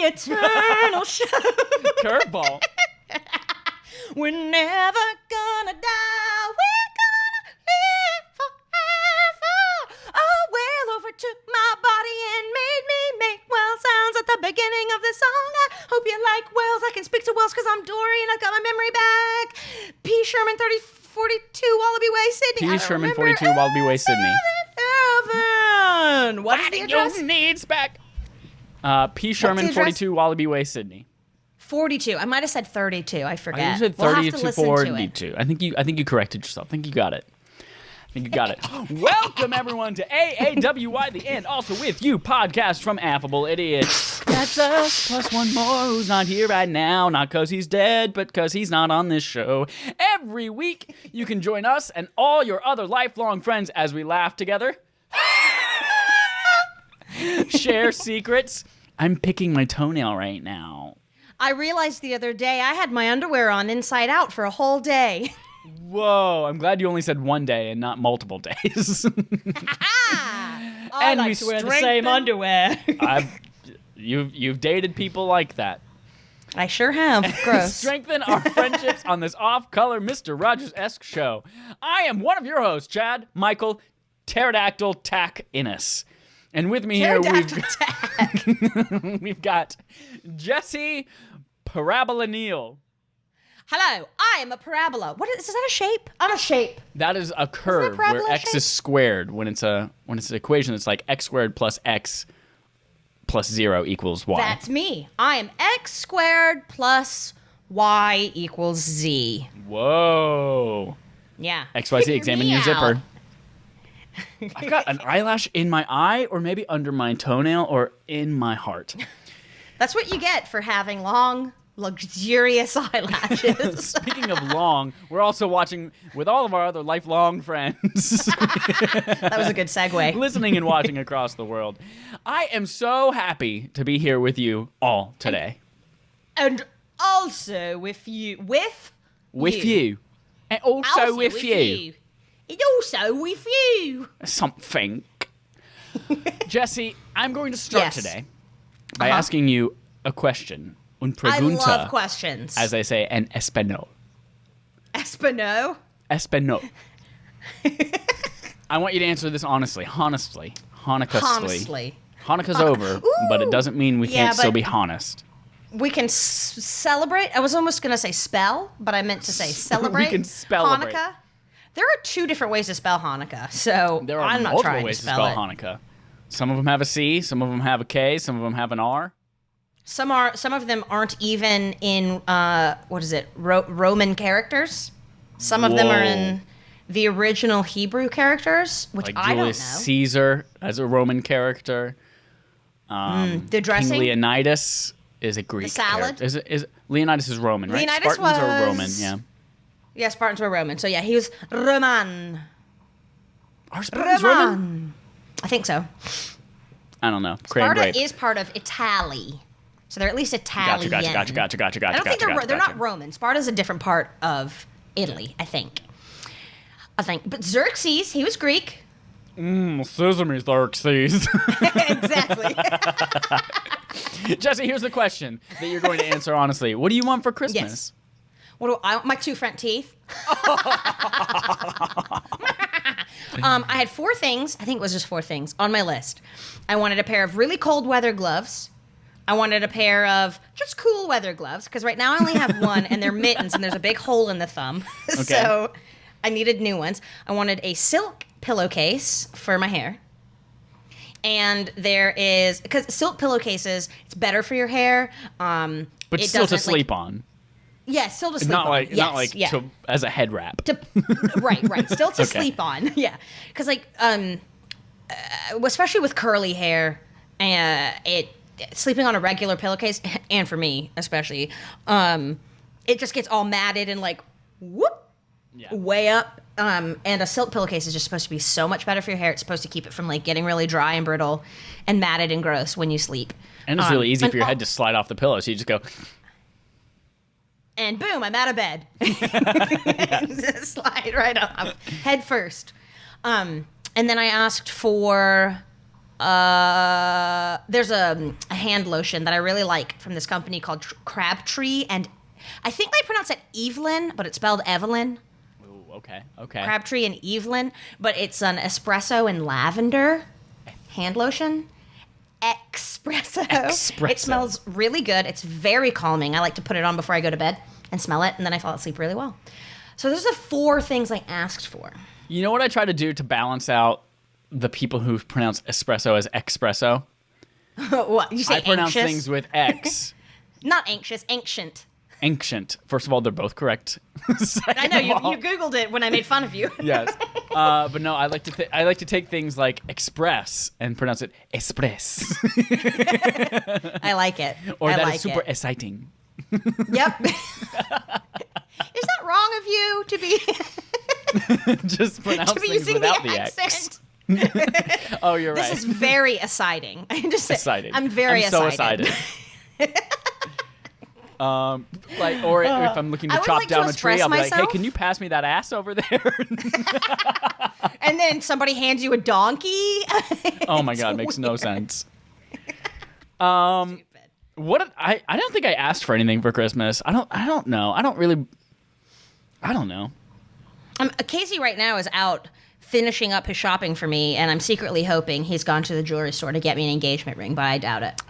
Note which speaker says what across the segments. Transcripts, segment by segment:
Speaker 1: eternal show.
Speaker 2: Curveball.
Speaker 1: We're never gonna die. We're gonna live forever. A whale overtook my body and made me make whale sounds at the beginning of the song. I hope you like whales. I can speak to whales because I'm Dory and I've got my memory back. P. Sherman 3042 Wallaby Way, Sydney.
Speaker 2: P. Sherman 42 Wallaby Way, Sydney.
Speaker 1: Heaven. What is the address?
Speaker 2: Needs back. P. Sherman 42 Wallaby Way, Sydney.
Speaker 1: 42. I might have said 32. I forget.
Speaker 2: You said
Speaker 1: We'll
Speaker 2: 30
Speaker 1: have to
Speaker 2: to
Speaker 1: listen
Speaker 2: 42. I think you corrected yourself. I think you got it. Welcome everyone to AAWY the End. Also with you, podcast from Affable Idiots. That's us plus one more who's not here right now, not because he's dead, but because he's not on this show. Every week, you can join us and all your other lifelong friends as we laugh together, share secrets. I'm picking my toenail right now.
Speaker 1: I realized the other day I had my underwear on inside out for a whole day.
Speaker 2: Whoa, I'm glad you only said one day and not multiple days.
Speaker 1: I like to wear the same underwear.
Speaker 2: You've dated people like that.
Speaker 1: I sure have. Gross.
Speaker 2: Strengthen our friendships on this off-color Mr. Rogers-esque show. I am one of your hosts, Chad Michael Pterodactyl Tack Innes. And with me here, we've got Jesse Parabola Neal.
Speaker 1: Hello, I am a parabola. What is that a shape? I'm a shape.
Speaker 2: That is a curve where x is squared. When it's an equation, it's like x squared plus x plus 0 equals y.
Speaker 1: That's me. I am x squared plus y equals z.
Speaker 2: Whoa.
Speaker 1: Yeah.
Speaker 2: XYZ, examine your zipper. I've got an eyelash in my eye, or maybe under my toenail, or in my heart.
Speaker 1: That's what you get for having long, luxurious eyelashes.
Speaker 2: Speaking of long, we're also watching with all of our other lifelong friends.
Speaker 1: That was a good segue.
Speaker 2: Listening and watching across the world. I am so happy to be here with you all today.
Speaker 1: And also with you. With
Speaker 2: you. And also with you.
Speaker 1: And also with you.
Speaker 2: Something. Jesse, I'm going to start today by asking you a question. Un pregunta,
Speaker 1: I love questions.
Speaker 2: As they say in Espanol.
Speaker 1: Espanol?
Speaker 2: Espanol. I want you to answer this honestly. Honestly. Hanukkah's over, but it doesn't mean we can't still be honest.
Speaker 1: We can celebrate. I was almost going to say spell, but I meant to say celebrate.
Speaker 2: We can spell-abrate.
Speaker 1: Hanukkah. There are 2 different ways to spell Hanukkah, so
Speaker 2: there are
Speaker 1: I'm not
Speaker 2: multiple
Speaker 1: trying
Speaker 2: ways
Speaker 1: to spell
Speaker 2: Hanukkah. Some of them have a C, some of them have a K, some of them have an R.
Speaker 1: Some of them aren't even in Roman characters. Some of them are in the original Hebrew characters, which
Speaker 2: like
Speaker 1: I don't know.
Speaker 2: Julius Caesar as a Roman character.
Speaker 1: The dressing.
Speaker 2: King Leonidas is a Greek.
Speaker 1: The salad.
Speaker 2: Character. Is Leonidas is Roman, right?
Speaker 1: Leonidas
Speaker 2: Spartans
Speaker 1: was
Speaker 2: are Roman, yeah.
Speaker 1: Yeah, Spartans were Roman. So yeah, he was Roman.
Speaker 2: Are Spartans Roman?
Speaker 1: I think so.
Speaker 2: I don't know.
Speaker 1: Sparta is part of Italy. So they're at least Italian.
Speaker 2: Gotcha.
Speaker 1: I don't think they're not Roman. Sparta's a different part of Italy, I think. But Xerxes, he was Greek.
Speaker 2: Sesame Xerxes.
Speaker 1: Exactly.
Speaker 2: Jesse, here's the question that you're going to answer honestly. What do you want for Christmas?
Speaker 1: Yes. What do I want? My 2 front teeth. I had 4 things. I think it was just 4 things on my list. I wanted a pair of really cold weather gloves. I wanted a pair of just cool weather gloves because right now I only have one and they're mittens and there's a big hole in the thumb. Okay. So I needed new ones. I wanted a silk pillowcase for my hair. And there is, because silk pillowcases, it's better for your hair.
Speaker 2: But still to sleep on.
Speaker 1: Yeah, still to sleep on.
Speaker 2: Not like to, as a head wrap.
Speaker 1: Right. Still to sleep on. Yeah. Because especially with curly hair, sleeping on a regular pillowcase, and for me especially, it just gets all matted and way up. And a silk pillowcase is just supposed to be so much better for your hair. It's supposed to keep it from getting really dry and brittle and matted and gross when you sleep.
Speaker 2: And it's really easy for your head to slide off the pillow, so you just go...
Speaker 1: And boom, I'm out of bed. Slide right off, head first. And then I asked for There's a hand lotion that I really like from this company called Crabtree, and I think they pronounce it Evelyn, but it's spelled Evelyn.
Speaker 2: Ooh, okay.
Speaker 1: Crabtree and Evelyn, but it's an espresso and lavender hand lotion. Espresso. It smells really good. It's very calming. I like to put it on before I go to bed and smell it, and then I fall asleep really well. So those are the 4 things I asked for.
Speaker 2: You know what I try to do to balance out the people who pronounce espresso as espresso?
Speaker 1: What? You say
Speaker 2: I pronounce
Speaker 1: anxious?
Speaker 2: things with X.
Speaker 1: Not anxious, ancient.
Speaker 2: Ancient. First of all, they're both correct.
Speaker 1: I know, you Googled it when I made fun of you.
Speaker 2: Yes. But no, I like to take things like express and pronounce it express.
Speaker 1: I like it.
Speaker 2: Or
Speaker 1: I
Speaker 2: that
Speaker 1: like
Speaker 2: is super
Speaker 1: it.
Speaker 2: exciting.
Speaker 1: Yep. Is that wrong of you to be
Speaker 2: Just pronounce
Speaker 1: to be
Speaker 2: things
Speaker 1: using
Speaker 2: without
Speaker 1: the
Speaker 2: the X.
Speaker 1: accent?
Speaker 2: Oh, you're
Speaker 1: This
Speaker 2: right.
Speaker 1: is very exciting.
Speaker 2: Excited.
Speaker 1: I'm very
Speaker 2: so
Speaker 1: excited.
Speaker 2: Or if I'm looking to
Speaker 1: I would
Speaker 2: chop
Speaker 1: like to
Speaker 2: down a tree,
Speaker 1: express
Speaker 2: I'll be like, hey,
Speaker 1: myself.
Speaker 2: can you pass me that ass over there?
Speaker 1: And then somebody hands you a donkey.
Speaker 2: Oh my God, makes no sense. What I don't think I asked for anything for Christmas. I don't know. I don't know.
Speaker 1: Casey right now is out finishing up his shopping for me, and I'm secretly hoping he's gone to the jewelry store to get me an engagement ring, but I doubt it.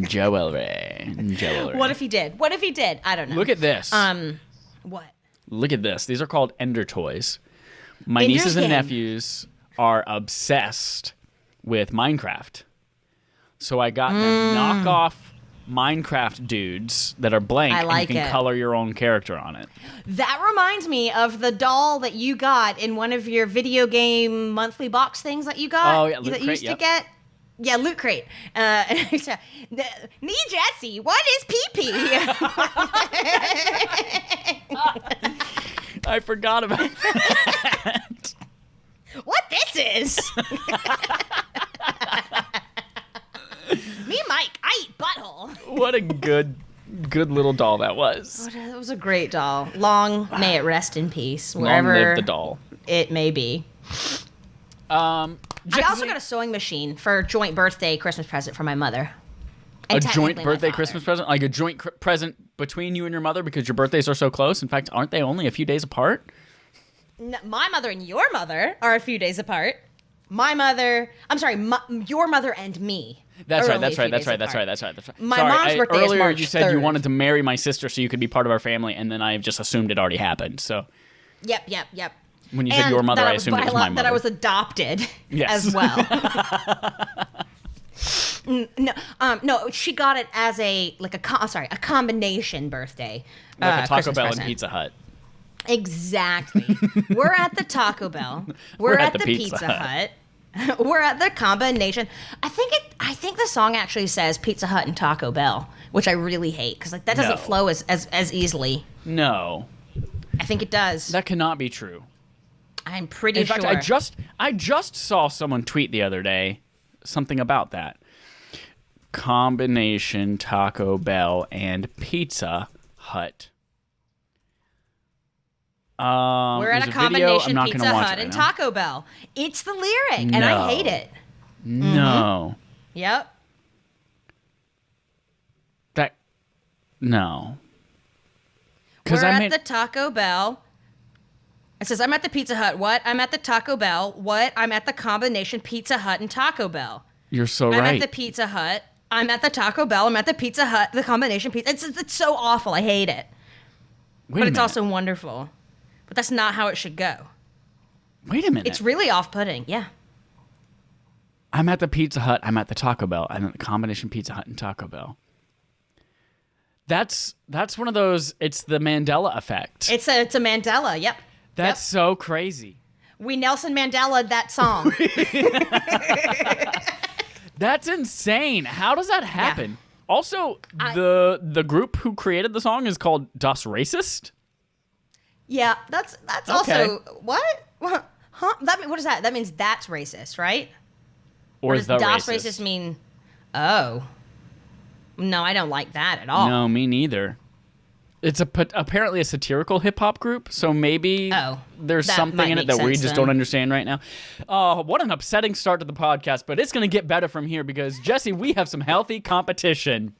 Speaker 2: Jewelry.
Speaker 1: What if he did? I don't know.
Speaker 2: Look at this.
Speaker 1: What?
Speaker 2: Look at this. These are called Ender toys. My
Speaker 1: Ender's
Speaker 2: nieces and
Speaker 1: Game.
Speaker 2: nephews are obsessed with Minecraft. So I got them knockoff Minecraft dudes that are blank,
Speaker 1: I like
Speaker 2: and you can
Speaker 1: it.
Speaker 2: color your own character on it.
Speaker 1: That reminds me of the doll that you got in one of your video game monthly box things that you got.
Speaker 2: Oh, yeah, Loot
Speaker 1: that you
Speaker 2: Crate,
Speaker 1: used
Speaker 2: yep.
Speaker 1: to get. Yeah, Loot Crate. Me, Jesse, what is pee-pee?
Speaker 2: I forgot about that.
Speaker 1: What this is? Me, Mike, I eat butthole.
Speaker 2: What a good little doll that was.
Speaker 1: That was a great doll. Long may it rest in peace,
Speaker 2: Long
Speaker 1: wherever
Speaker 2: live the doll.
Speaker 1: it may be. I also got a sewing machine for joint birthday Christmas present for my mother.
Speaker 2: A
Speaker 1: And
Speaker 2: joint
Speaker 1: technically my
Speaker 2: birthday
Speaker 1: father.
Speaker 2: Christmas present? Like a joint present between you and your mother because your birthdays are so close? In fact, aren't they only a few days apart?
Speaker 1: No, my mother and your mother are a few days apart. Your mother and me.
Speaker 2: That's
Speaker 1: are
Speaker 2: right.
Speaker 1: only
Speaker 2: That's
Speaker 1: a few
Speaker 2: right. That's
Speaker 1: days
Speaker 2: right. That's
Speaker 1: apart.
Speaker 2: right. That's right. That's right.
Speaker 1: My
Speaker 2: Sorry,
Speaker 1: mom's birthday is
Speaker 2: earlier
Speaker 1: March
Speaker 2: you said you
Speaker 1: 3rd.
Speaker 2: wanted to marry my sister so you could be part of our family, and then I just assumed it already happened. So
Speaker 1: Yep.
Speaker 2: when you said
Speaker 1: And
Speaker 2: your mother,
Speaker 1: that
Speaker 2: I assumed it was my mother.
Speaker 1: That I was adopted
Speaker 2: Yes.
Speaker 1: as well. No, she got it as a combination birthday.
Speaker 2: like a Taco
Speaker 1: Christmas
Speaker 2: Bell
Speaker 1: present.
Speaker 2: and Pizza Hut.
Speaker 1: Exactly. We're at the Taco Bell. We're at the Pizza Hut. We're at the combination. I think the song actually says Pizza Hut and Taco Bell, which I really hate because that doesn't
Speaker 2: No.
Speaker 1: flow as easily.
Speaker 2: No,
Speaker 1: I think it does.
Speaker 2: that cannot be true.
Speaker 1: I'm pretty
Speaker 2: In
Speaker 1: sure.
Speaker 2: fact, I just saw someone tweet the other day something about that. Combination Taco Bell and Pizza Hut.
Speaker 1: We're at
Speaker 2: there's
Speaker 1: a
Speaker 2: video. I'm
Speaker 1: combination
Speaker 2: not
Speaker 1: Pizza
Speaker 2: gonna watch
Speaker 1: Hut
Speaker 2: it
Speaker 1: and
Speaker 2: right now.
Speaker 1: Taco Bell. It's the lyric, and I hate it.
Speaker 2: No.
Speaker 1: Yep.
Speaker 2: No.
Speaker 1: We're at the Taco Bell. It says, I'm at the Pizza Hut. What? I'm at the Taco Bell. What? I'm at the combination Pizza Hut and Taco Bell.
Speaker 2: You're so
Speaker 1: I'm
Speaker 2: right.
Speaker 1: at the Pizza Hut. I'm at the Taco Bell. I'm at the Pizza Hut. The combination pizza. It's so awful. I hate it.
Speaker 2: Wait
Speaker 1: But
Speaker 2: a
Speaker 1: it's
Speaker 2: minute.
Speaker 1: also wonderful. But that's not how it should go.
Speaker 2: Wait a minute.
Speaker 1: It's really off-putting. Yeah.
Speaker 2: I'm at the Pizza Hut. I'm at the Taco Bell. I'm at the combination Pizza Hut and Taco Bell. That's one of those. It's the Mandela effect.
Speaker 1: It's a Mandela. Yep.
Speaker 2: That's so crazy.
Speaker 1: We Nelson Mandela that song.
Speaker 2: That's insane. How does that happen? Also, the group who created the song is called Das Racist.
Speaker 1: Yeah, that's also what? Huh? What is that? That means that's racist, right?
Speaker 2: Or
Speaker 1: does
Speaker 2: the
Speaker 1: das
Speaker 2: racist?
Speaker 1: racist mean? Oh, no, I don't like that at all.
Speaker 2: No, me neither. It's apparently a satirical hip-hop group, so maybe there's
Speaker 1: that
Speaker 2: something
Speaker 1: might
Speaker 2: in it
Speaker 1: make
Speaker 2: that we
Speaker 1: sense
Speaker 2: just
Speaker 1: then.
Speaker 2: don't understand right now. What an upsetting start to the podcast, but it's going to get better from here because, Jesse, we have some healthy competition.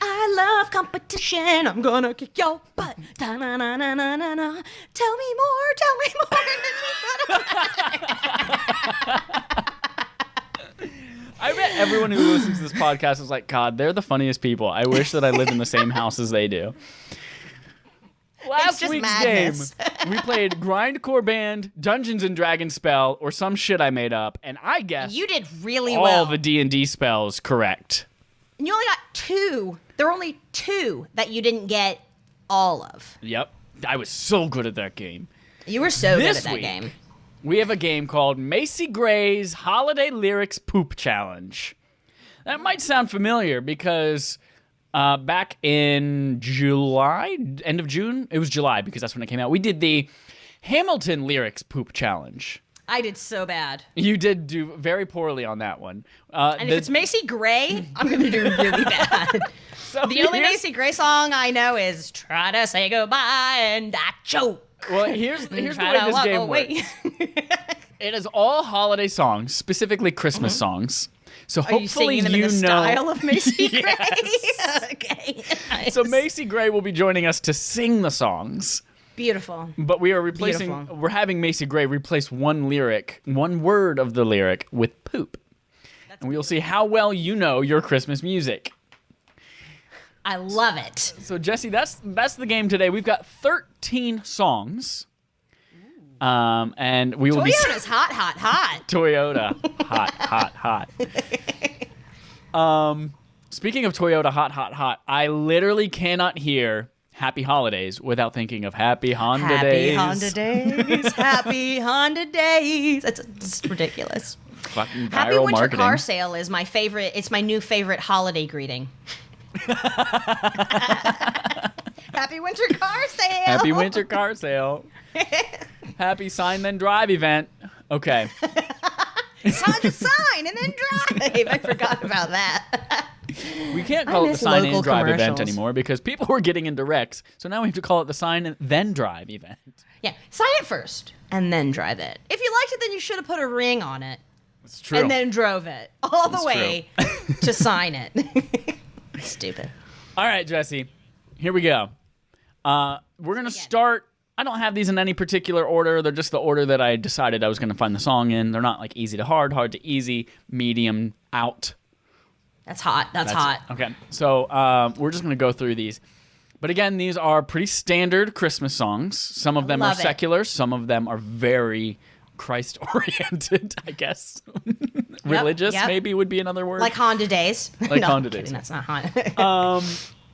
Speaker 1: I love competition. I'm gonna kick your butt. Da-na-na-na-na-na. Tell me more. Tell me more.
Speaker 2: I bet everyone who listens to this podcast is like, God, they're the funniest people. I wish that I lived in the same house as they do. Last
Speaker 1: just
Speaker 2: week's
Speaker 1: madness.
Speaker 2: game, we played Grindcore Band, Dungeons and Dragons spell, or some shit I made up, and I guessed
Speaker 1: You did really
Speaker 2: all
Speaker 1: well.
Speaker 2: the D&D spells correct.
Speaker 1: And you only got 2. There were only 2 that you didn't get all of.
Speaker 2: Yep. I was so good at that game.
Speaker 1: You were so good
Speaker 2: This
Speaker 1: at that
Speaker 2: week,
Speaker 1: game.
Speaker 2: we have a game called Macy Gray's Holiday Lyrics Poop Challenge. That might sound familiar because back in July, end of June, it was July because that's when it came out, we did the Hamilton Lyrics Poop Challenge.
Speaker 1: I did so bad.
Speaker 2: You did do very poorly on that one.
Speaker 1: And if it's Macy Gray, I'm going to do really bad.
Speaker 2: So
Speaker 1: The only
Speaker 2: here's-
Speaker 1: Macy Gray song I know is Try to Say Goodbye and I Choke.
Speaker 2: Well, here's the way
Speaker 1: Try to
Speaker 2: this
Speaker 1: walk
Speaker 2: game
Speaker 1: away.
Speaker 2: works. It is all holiday songs, specifically Christmas songs. So
Speaker 1: Are you
Speaker 2: hopefully
Speaker 1: singing them in the style
Speaker 2: know.
Speaker 1: of Macy Gray?
Speaker 2: Yes.
Speaker 1: Okay. Nice.
Speaker 2: So Macy Gray will be joining us to sing the songs.
Speaker 1: Beautiful.
Speaker 2: But we are replacing.
Speaker 1: Beautiful.
Speaker 2: We're having Macy Gray replace one word of the lyric with poop, and we'll see how well you know your Christmas music.
Speaker 1: I love it.
Speaker 2: So Jesse, that's the game today. We've got 13 songs, and we will be
Speaker 1: Toyota's hot, hot, hot.
Speaker 2: Toyota hot. Speaking of Toyota hot, I literally cannot hear Happy Holidays without thinking of Happy Honda
Speaker 1: Happy
Speaker 2: Days.
Speaker 1: Honda Days. Happy Honda Days. It's ridiculous.
Speaker 2: Fucking viral
Speaker 1: Happy Winter
Speaker 2: marketing.
Speaker 1: Car Sale is my favorite. It's my new favorite holiday greeting. Happy Winter Car Sale.
Speaker 2: Happy Winter Car Sale. Happy Sign Then Drive event. Okay.
Speaker 1: Just sign and then drive. I forgot about that.
Speaker 2: We can't call it the
Speaker 1: miss
Speaker 2: Sign In
Speaker 1: local
Speaker 2: Drive event
Speaker 1: commercials.
Speaker 2: anymore because people were getting into wrecks. So now we have to call it the Sign and Then Drive event.
Speaker 1: Yeah, sign it first and then drive it. If you liked it, then you should have put a ring on it
Speaker 2: It's true.
Speaker 1: and then drove it all the
Speaker 2: It's
Speaker 1: way to sign it. Stupid.
Speaker 2: All right, Jesse. Here we go. We're going to start. I don't have these in any particular order. They're just the order that I decided I was going to find the song in. They're not like easy to hard, hard to easy, medium, out.
Speaker 1: That's hot. That's hot.
Speaker 2: Okay. So we're just going to go through these. But again, these are pretty standard Christmas songs. Some of them are
Speaker 1: Love it.
Speaker 2: secular. Some of them are very Christ-oriented, I guess. Religious,
Speaker 1: yep.
Speaker 2: maybe would be another word.
Speaker 1: Like Honda Days.
Speaker 2: Like
Speaker 1: No,
Speaker 2: Honda
Speaker 1: I'm kidding,
Speaker 2: Days.
Speaker 1: That's not hot.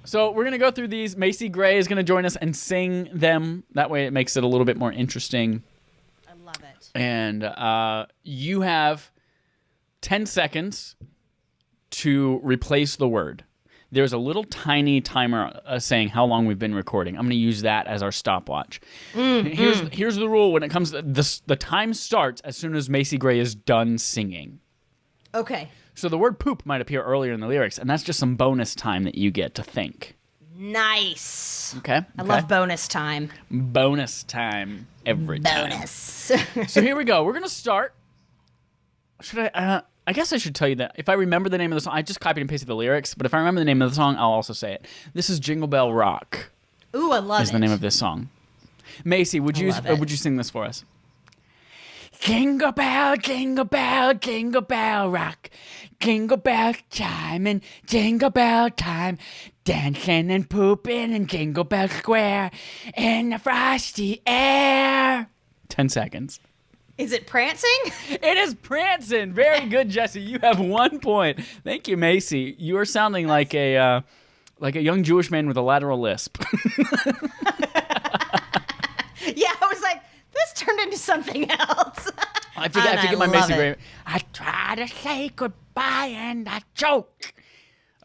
Speaker 2: So we're going to go through these. Macy Gray is going to join us and sing them. That way it makes it a little bit more interesting.
Speaker 1: I love it.
Speaker 2: And you have 10 seconds to replace the word. There's a little tiny timer saying how long we've been recording. I'm going to use that as our stopwatch. Here's the rule when it comes to this. The time starts as soon as Macy Gray is done singing.
Speaker 1: Okay.
Speaker 2: So the word poop might appear earlier in the lyrics, and that's just some bonus time that you get to think.
Speaker 1: Nice.
Speaker 2: Okay?
Speaker 1: I love bonus time.
Speaker 2: Bonus time every time.
Speaker 1: Bonus.
Speaker 2: So here we go. We're going to start. Should I guess I should tell you that if I remember the name of the song, I just copied and pasted the lyrics, but if I remember the name of the song, I'll also say it. This is Jingle Bell Rock
Speaker 1: Ooh, I love
Speaker 2: is
Speaker 1: it.
Speaker 2: the name of this song. Macy, would you
Speaker 1: love it.
Speaker 2: sing this for us? Jingle bell, jingle bell, jingle bell rock. Jingle bell chime and jingle bell time. Dancing and pooping in Jingle Bell Square in the frosty air. 10 seconds.
Speaker 1: Is it prancing?
Speaker 2: It is prancing. Very good, Jesse. You have 1 point. Thank you, Macy. You are sounding like a young Jewish man with a lateral lisp.
Speaker 1: Yeah, I was like, this turned into something else.
Speaker 2: I forget my
Speaker 1: love
Speaker 2: Macy
Speaker 1: it.
Speaker 2: Gray. I try to say goodbye and I choke.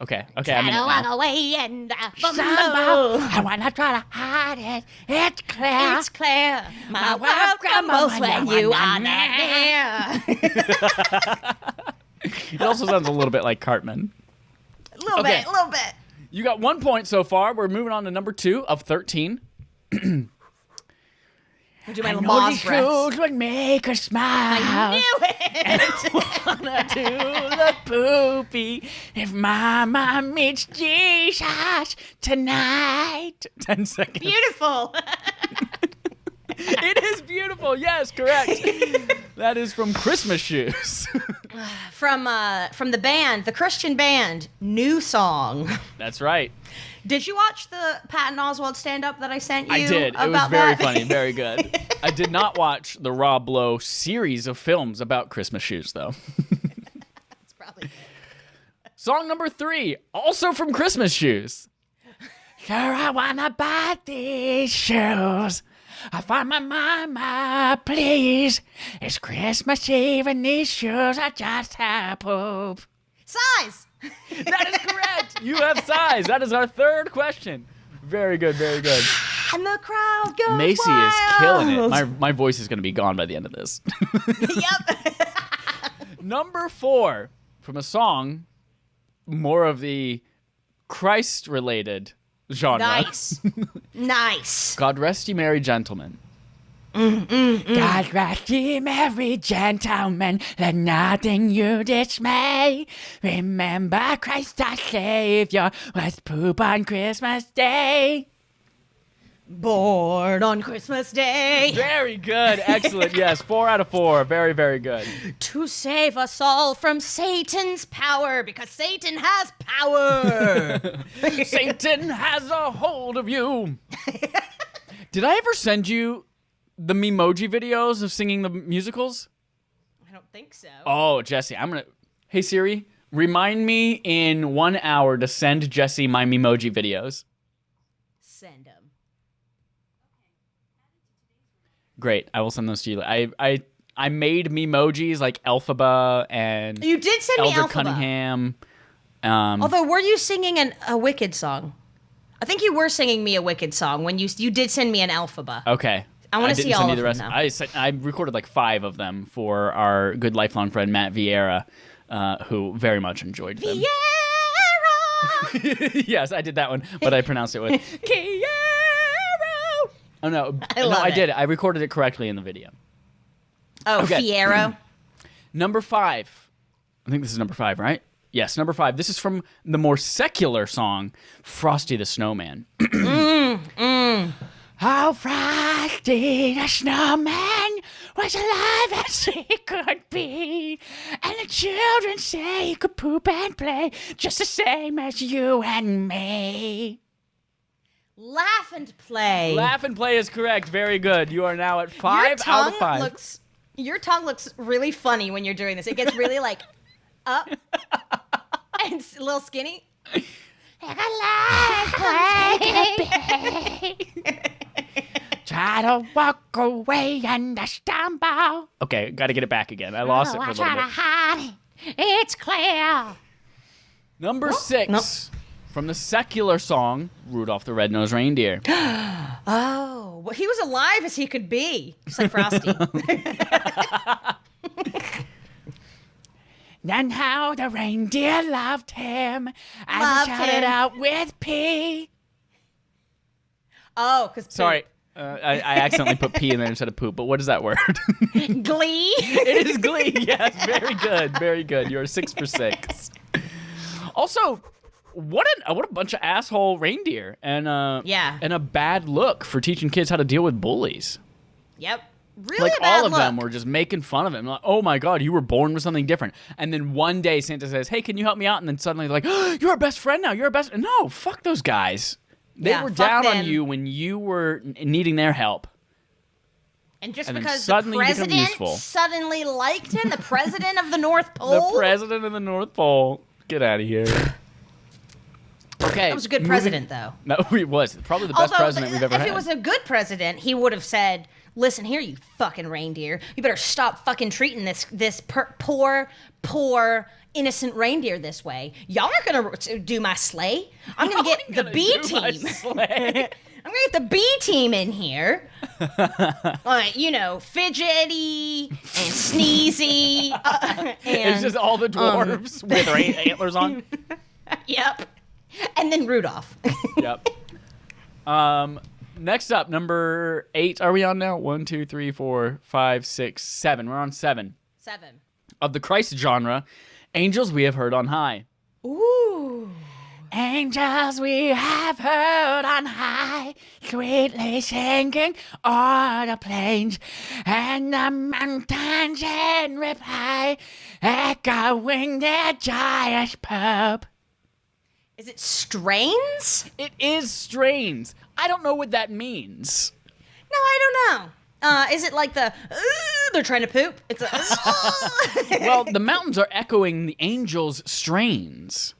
Speaker 2: Okay.
Speaker 1: I don't want to away and I
Speaker 2: Somehow,
Speaker 1: fumble.
Speaker 2: I wanna try to hide it. It's clear.
Speaker 1: It's clear. My
Speaker 2: world
Speaker 1: world crumbles when you are not
Speaker 2: there.
Speaker 1: there.
Speaker 2: It also sounds a little bit like Cartman.
Speaker 1: A little
Speaker 2: Okay.
Speaker 1: bit, a little bit.
Speaker 2: You got 1 point so far. We're moving on to number 2 of 13.
Speaker 1: I do my
Speaker 2: I know
Speaker 1: Lamaze
Speaker 2: these
Speaker 1: breaths.
Speaker 2: shoes would make her smile.
Speaker 1: I knew it.
Speaker 2: And I wanna do the poopy if Mama meets Jesus tonight. 10 seconds.
Speaker 1: Beautiful.
Speaker 2: It is beautiful. Yes, correct. That is from Christmas Shoes.
Speaker 1: From the band, the Christian band, New Song.
Speaker 2: That's right.
Speaker 1: Did you watch the Patton Oswalt stand-up that I sent you?
Speaker 2: I did. It was
Speaker 1: about
Speaker 2: very
Speaker 1: that?
Speaker 2: funny, very good. I did not watch the Rob Lowe series of films about Christmas shoes, though.
Speaker 1: That's probably good.
Speaker 2: Song number 3, also from Christmas Shoes. Sure, I wanna buy these shoes. I find my mama, please. It's Christmas Eve and these shoes are just half poop.
Speaker 1: Size.
Speaker 2: That is correct. You have size. That is our third question. Very good, very good.
Speaker 1: And the crowd goes
Speaker 2: Macy
Speaker 1: wild.
Speaker 2: is killing it. My voice is going to be gone by the end of this.
Speaker 1: Yep.
Speaker 2: Number 4, from a song, more of the Christ-related genre.
Speaker 1: Nice. Nice.
Speaker 2: God rest ye merry gentlemen. God rest ye merry gentlemen, let nothing you dismay. Remember Christ our Savior was poop on Christmas Day.
Speaker 1: Born on Christmas Day
Speaker 2: Very good. Excellent. Yes, 4 out of 4. Very, very good.
Speaker 1: to save us all from Satan's power, because Satan has power.
Speaker 2: Satan has a hold of you. Did I ever send you the Memoji videos of singing the musicals?
Speaker 1: I don't think so.
Speaker 2: Oh, Jesse, Hey Siri, remind me in 1 hour to send Jesse my Memoji videos.
Speaker 1: Send them.
Speaker 2: Great, I will send those to you. I made Memojis like Elphaba and
Speaker 1: You did send me
Speaker 2: Elder
Speaker 1: Alphaba.
Speaker 2: Cunningham.
Speaker 1: Although, were you singing a Wicked song? I think you were singing me a Wicked song when you did send me an Alphaba.
Speaker 2: Okay.
Speaker 1: I wanna see
Speaker 2: didn't send
Speaker 1: all
Speaker 2: you
Speaker 1: of
Speaker 2: the
Speaker 1: them
Speaker 2: rest.
Speaker 1: now.
Speaker 2: I recorded like 5 of them for our good lifelong friend Matt Vieira, who very much enjoyed them.
Speaker 1: Vieira!
Speaker 2: Yes, I did that one, but I pronounced it with Kiero. Oh no,
Speaker 1: love
Speaker 2: I
Speaker 1: it.
Speaker 2: did it. I recorded it correctly in the video.
Speaker 1: Oh,
Speaker 2: Okay.
Speaker 1: Fiero.
Speaker 2: Number 5. I think this is number 5, right? Yes, number 5. This is from the more secular song, Frosty the Snowman. Oh, Frosty the Snowman was alive as he could be. And the children say he could poop and play just the same as you and me.
Speaker 1: Laugh and play.
Speaker 2: Laugh and play is correct. Very good. You are now at 5 out of 5.
Speaker 1: Your tongue looks really funny when you're doing this. It gets really like up and a little skinny.
Speaker 2: Try to walk away and I stumble. Okay, got to get it back again. I lost it for a little bit.
Speaker 1: hide it. It's clear.
Speaker 2: Number 6 from the secular song Rudolph the Red-Nosed Reindeer.
Speaker 1: Oh, well, he was alive as he could be, just like Frosty.
Speaker 2: And how the reindeer loved him as
Speaker 1: Loved
Speaker 2: he shouted
Speaker 1: him.
Speaker 2: out with P.
Speaker 1: Oh, because
Speaker 2: Sorry, I accidentally put P in there instead of poop, but what is that word?
Speaker 1: Glee.
Speaker 2: It is Glee. Yes, very good, very good. You're 6 for 6. Also, what a bunch of asshole reindeer and and a bad look for teaching kids how to deal with bullies.
Speaker 1: Yep. Really
Speaker 2: Like
Speaker 1: bad
Speaker 2: all of
Speaker 1: look.
Speaker 2: them were just making fun of him. Like, oh my God, you were born with something different. And then one day Santa says, "Hey, can you help me out?" And then suddenly they're like, oh, "You're our best friend now. You're our best." No, fuck those guys. They
Speaker 1: Yeah,
Speaker 2: were
Speaker 1: fuck
Speaker 2: down on
Speaker 1: them.
Speaker 2: you when you were needing their help.
Speaker 1: And just
Speaker 2: And then
Speaker 1: because the
Speaker 2: suddenly you become
Speaker 1: president
Speaker 2: useful.
Speaker 1: suddenly liked him, the president of the North
Speaker 2: The
Speaker 1: Pole.
Speaker 2: president of the North Pole. Get out of here. Okay.
Speaker 1: That was a good president, though.
Speaker 2: No, he was probably the best
Speaker 1: Although,
Speaker 2: president we've ever
Speaker 1: if
Speaker 2: had.
Speaker 1: he was a good president, he would have said, "Listen here, you fucking reindeer. You better stop fucking treating this poor, innocent reindeer this way. Y'all aren't gonna do my sleigh. I'm gonna get the B team. I'm gonna get the B team in here. Fidgety and sneezy. And,
Speaker 2: It's just all the dwarves with antlers on.
Speaker 1: Yep. And then Rudolph.
Speaker 2: Yep. Next up, number 8. Are we on now? 1, 2, 3, 4, 5, 6, 7. We're on 7.
Speaker 1: 7.
Speaker 2: Of the Christ genre, Angels We Have Heard on High.
Speaker 1: Ooh.
Speaker 2: Angels we have heard on high, sweetly singing o'er the plains, and the mountains in reply, echoing their joyous purp.
Speaker 1: Is it strains?
Speaker 2: It is strains. I don't know what that means.
Speaker 1: No, I don't know. Is it like the, they're trying to poop? It's a,
Speaker 2: Well, the mountains are echoing the angels' strains.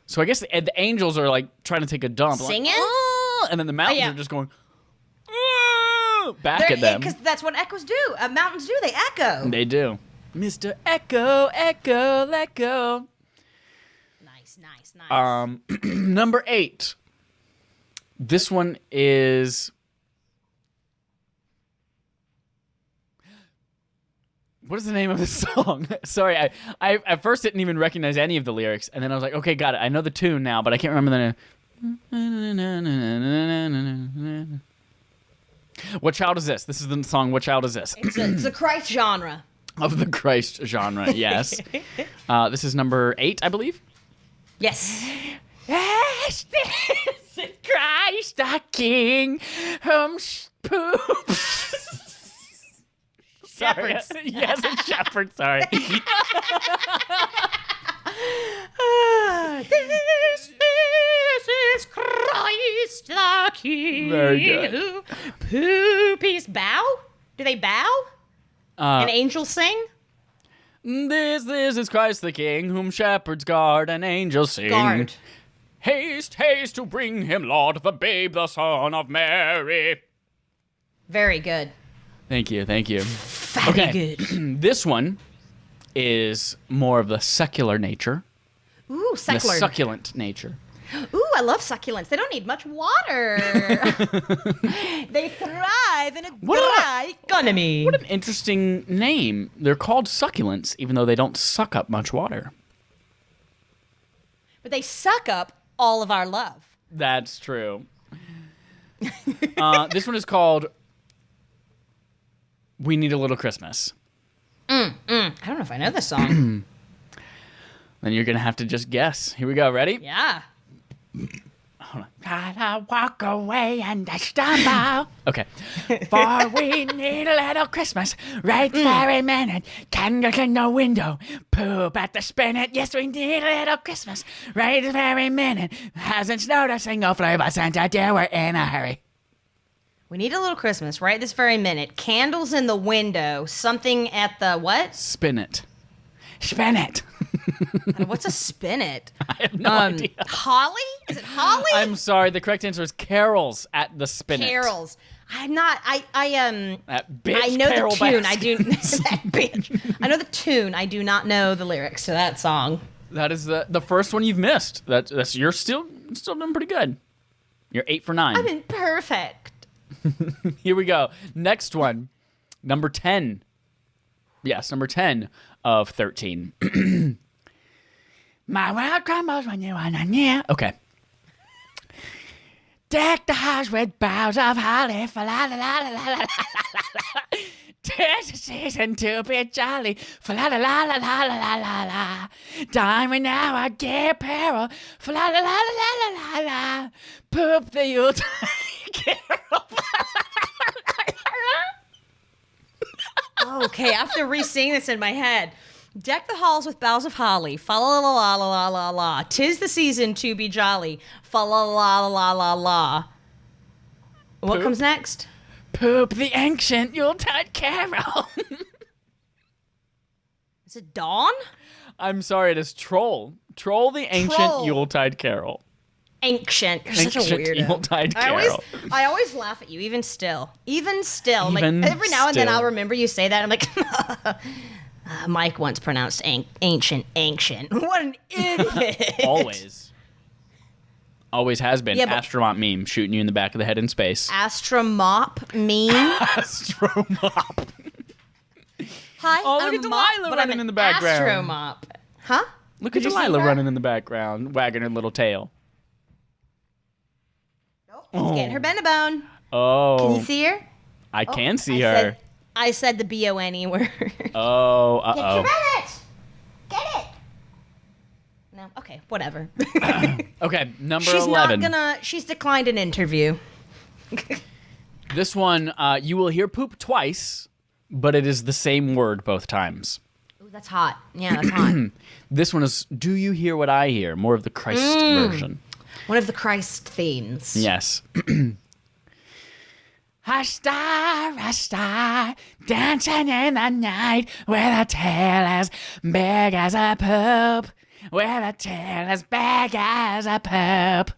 Speaker 2: So I guess the angels are like trying to take a dump.
Speaker 1: Singing?
Speaker 2: Like, and then the mountains are just going back at them.
Speaker 1: Because that's what echoes do. Mountains do. They echo.
Speaker 2: They do. Mr. Echo, echo, let go.
Speaker 1: Nice, nice, nice.
Speaker 2: Number 8. This one is... What is the name of this song? Sorry, I at first didn't even recognize any of the lyrics, and then I was like, okay, got it. I know the tune now, but I can't remember the name. What child is this? This is the song, What Child Is This?
Speaker 1: It's the Christ genre.
Speaker 2: Of the Christ genre, yes. This is number 8, I believe.
Speaker 1: Yes.
Speaker 2: Yes, this is Christ the King, whom poops.
Speaker 1: Shepherds.
Speaker 2: Yes, it's shepherds. Sorry.
Speaker 1: This is Christ the King.
Speaker 2: Very good.
Speaker 1: Poopies bow? Do they bow? And angels sing?
Speaker 2: This is Christ the King, whom shepherds guard and angels sing.
Speaker 1: Guard.
Speaker 2: Haste, haste to bring him, Lord, the babe, the son of Mary.
Speaker 1: Very good.
Speaker 2: Thank you, thank you.
Speaker 1: Very good.
Speaker 2: This one is more of the secular nature.
Speaker 1: Ooh,
Speaker 2: The
Speaker 1: secular.
Speaker 2: succulent nature.
Speaker 1: Ooh, I love succulents. They don't need much water. They thrive in a dry economy.
Speaker 2: What an interesting name. They're called succulents, even though they don't suck up much water.
Speaker 1: But they suck up all of our love.
Speaker 2: That's true. This one is called We Need a Little Christmas.
Speaker 1: I don't know if I know this song.
Speaker 2: Then you're going to have to just guess. Here we go. Ready?
Speaker 1: Yeah.
Speaker 2: Gotta walk away and I stumble. Okay. For we need a little Christmas right very minute. Candles in the window, poop at the spinet. Yes, we need a little Christmas right this very minute. Hasn't snowed a single flavor Santa dear, we're in a hurry.
Speaker 1: We need a little Christmas right this very minute. Candles in the window. Something at the what?
Speaker 2: Spinet. Spinet.
Speaker 1: What's a spinet?
Speaker 2: I have no idea.
Speaker 1: Holly? Is it holly?
Speaker 2: I'm sorry. The correct answer is carols at the spinet.
Speaker 1: Carols. I'm not.
Speaker 2: That bitch
Speaker 1: I know
Speaker 2: Carol
Speaker 1: the tune.
Speaker 2: Baskin.
Speaker 1: I do. That bitch. I know the tune. I do not know the lyrics to that song.
Speaker 2: That is the first one you've missed. That's you're still doing pretty good. You're 8 for 9.
Speaker 1: I'm imperfect.
Speaker 2: Here we go. Next one. Number 10. Yes, number 10 of 13. My world crumbles when you are not near. Okay. Deck the house with boughs of holly. Fa la la la la la la la. 'Tis the season to be jolly. Fa la la la la la la la la. Diamond hour, gay apparel. Fa la la la la la la la. Poop the Yuletide carol.
Speaker 1: Okay, I have to re-sing this in my head. Deck the halls with boughs of holly. Fa la la la la la la la. 'Tis the season to be jolly. Fa la la la la la. What
Speaker 2: Poop.
Speaker 1: comes next?
Speaker 2: Poop the ancient Yuletide carol.
Speaker 1: Is it dawn?
Speaker 2: I'm sorry, it is Troll. Troll the ancient
Speaker 1: Troll.
Speaker 2: Yuletide carol.
Speaker 1: Ancient. You're such a
Speaker 2: Ancient
Speaker 1: weirdo.
Speaker 2: Yuletide
Speaker 1: I
Speaker 2: carol.
Speaker 1: always laugh at you, even still. Even still.
Speaker 2: Even
Speaker 1: like every now and then
Speaker 2: still.
Speaker 1: I'll remember you say that. I'm like, Mike once pronounced ancient. What an idiot.
Speaker 2: Always. Always has been.
Speaker 1: Yeah, but-
Speaker 2: Astromop meme shooting you in the back of the head in space.
Speaker 1: Astromop meme.
Speaker 2: Astromop.
Speaker 1: Hi,
Speaker 2: Oh, look
Speaker 1: I'm
Speaker 2: at
Speaker 1: a
Speaker 2: Delilah
Speaker 1: mop, but I'm
Speaker 2: running
Speaker 1: an
Speaker 2: in the background.
Speaker 1: Astromop. Huh?
Speaker 2: Look at
Speaker 1: Did you see
Speaker 2: Delilah
Speaker 1: her?
Speaker 2: running in the background, wagging her little tail.
Speaker 1: She's getting her Bennabone.
Speaker 2: Oh.
Speaker 1: Can you see her?
Speaker 2: I can see her.
Speaker 1: I said the B-O-N-E word.
Speaker 2: Oh,
Speaker 1: Get your
Speaker 2: uh-oh.
Speaker 1: Bennett! Get it! No? Okay, whatever.
Speaker 2: Okay, number
Speaker 1: She's
Speaker 2: 11.
Speaker 1: She's declined an interview.
Speaker 2: This one, you will hear poop twice, but it is the same word both times.
Speaker 1: Ooh, that's hot. Yeah, that's hot.
Speaker 2: This one is, do you hear what I hear? More of the Christ version.
Speaker 1: One of the Christ themes.
Speaker 2: Yes. I star, dancing in the night with a tail as big as a poop. With a tail as big as a poop.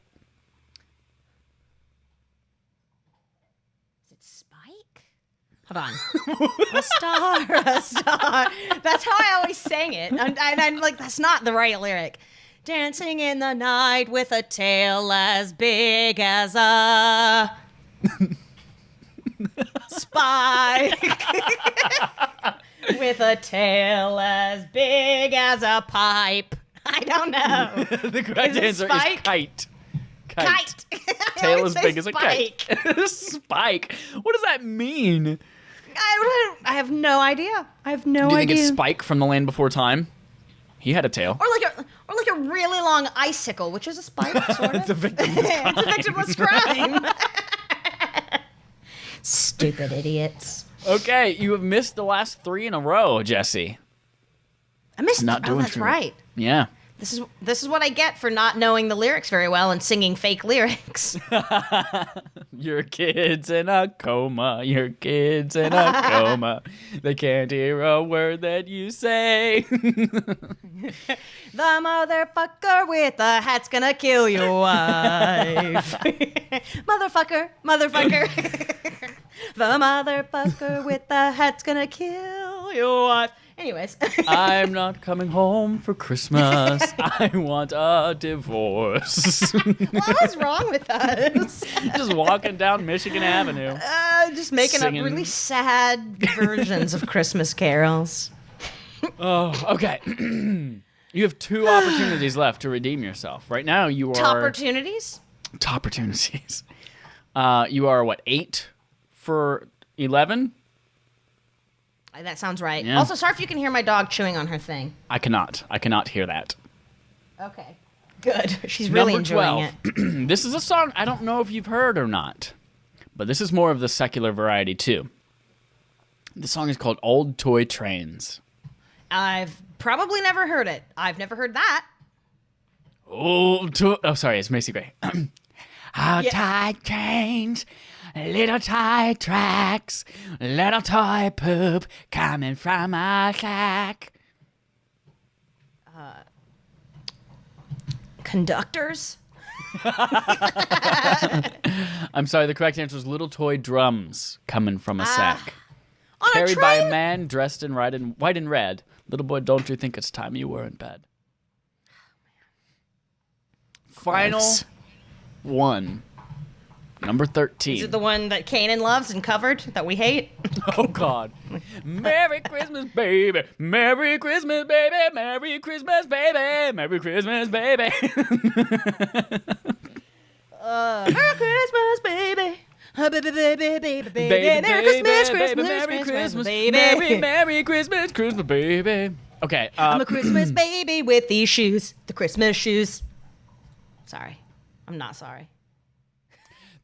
Speaker 1: Is it Spike? Hold on. A star, a star. That's how I always sang it. And I'm like, that's not the right lyric. Dancing in the night with a tail as big as a spike. With a tail as big as a pipe. I don't know.
Speaker 2: The correct answer is kite.
Speaker 1: Kite.
Speaker 2: Tail as big as a kite. Spike. What does that mean?
Speaker 1: I have no idea. I have no idea.
Speaker 2: Do you think it's Spike from The Land Before Time? He had a tail.
Speaker 1: Or like a really long icicle, which is a spike, sort of.
Speaker 2: It's a victimless crime.
Speaker 1: It's a victimless crime. Stupid idiots.
Speaker 2: Okay, you have missed the last 3 in a row, Jesse.
Speaker 1: I missed.
Speaker 2: Not doing
Speaker 1: that's
Speaker 2: too
Speaker 1: right.
Speaker 2: Yeah.
Speaker 1: This is what I get for not knowing the lyrics very well and singing fake lyrics.
Speaker 2: Your kid's in a coma. Your kid's in a coma. They can't hear a word that you say.
Speaker 1: The motherfucker with the hat's gonna kill your wife. Motherfucker. The motherfucker with the hat's gonna kill your wife. Anyways.
Speaker 2: I'm not coming home for Christmas. I want a divorce.
Speaker 1: What was wrong with us?
Speaker 2: Just walking down Michigan Avenue.
Speaker 1: Just making
Speaker 2: Singing.
Speaker 1: up really sad versions of Christmas carols.
Speaker 2: Oh, okay. You have 2 opportunities left to redeem yourself. Right now, you are...
Speaker 1: Opportunities?
Speaker 2: Opportunities. You are, what, 8 for 11?
Speaker 1: That sounds right.
Speaker 2: Yeah.
Speaker 1: Also, sorry if you can hear my dog chewing on her thing.
Speaker 2: I cannot hear that.
Speaker 1: Okay. Good. She's really
Speaker 2: Number
Speaker 1: enjoying
Speaker 2: 12.
Speaker 1: it.
Speaker 2: This is a song I don't know if you've heard or not, but this is more of the secular variety, too. The song is called Old Toy Trains.
Speaker 1: I've probably never heard it. I've never heard that.
Speaker 2: Oh, sorry, it's Macy Gray. Old toy trains, little toy tracks, little toy poop coming from a sack.
Speaker 1: Conductors?
Speaker 2: I'm sorry, the correct answer is little toy drums coming from a sack.
Speaker 1: On
Speaker 2: Carried
Speaker 1: a
Speaker 2: by
Speaker 1: train?
Speaker 2: a man dressed in white and red. Little boy, don't you think it's time you were in bed? Final
Speaker 1: Gross.
Speaker 2: one. Number 13.
Speaker 1: Is it the one that Kanan loves and covered that we hate?
Speaker 2: Oh, God. Merry Christmas, baby. Merry Christmas, baby. Merry Christmas, baby. Merry Christmas, baby.
Speaker 1: Merry Christmas, baby. Baby, baby, baby, baby.
Speaker 2: Baby,
Speaker 1: Merry Christmas,
Speaker 2: baby,
Speaker 1: Christmas,
Speaker 2: Merry Christmas,
Speaker 1: baby.
Speaker 2: Merry Christmas, Christmas, baby. Okay.
Speaker 1: I'm a Christmas baby with these shoes. The Christmas shoes. Sorry. I'm not sorry.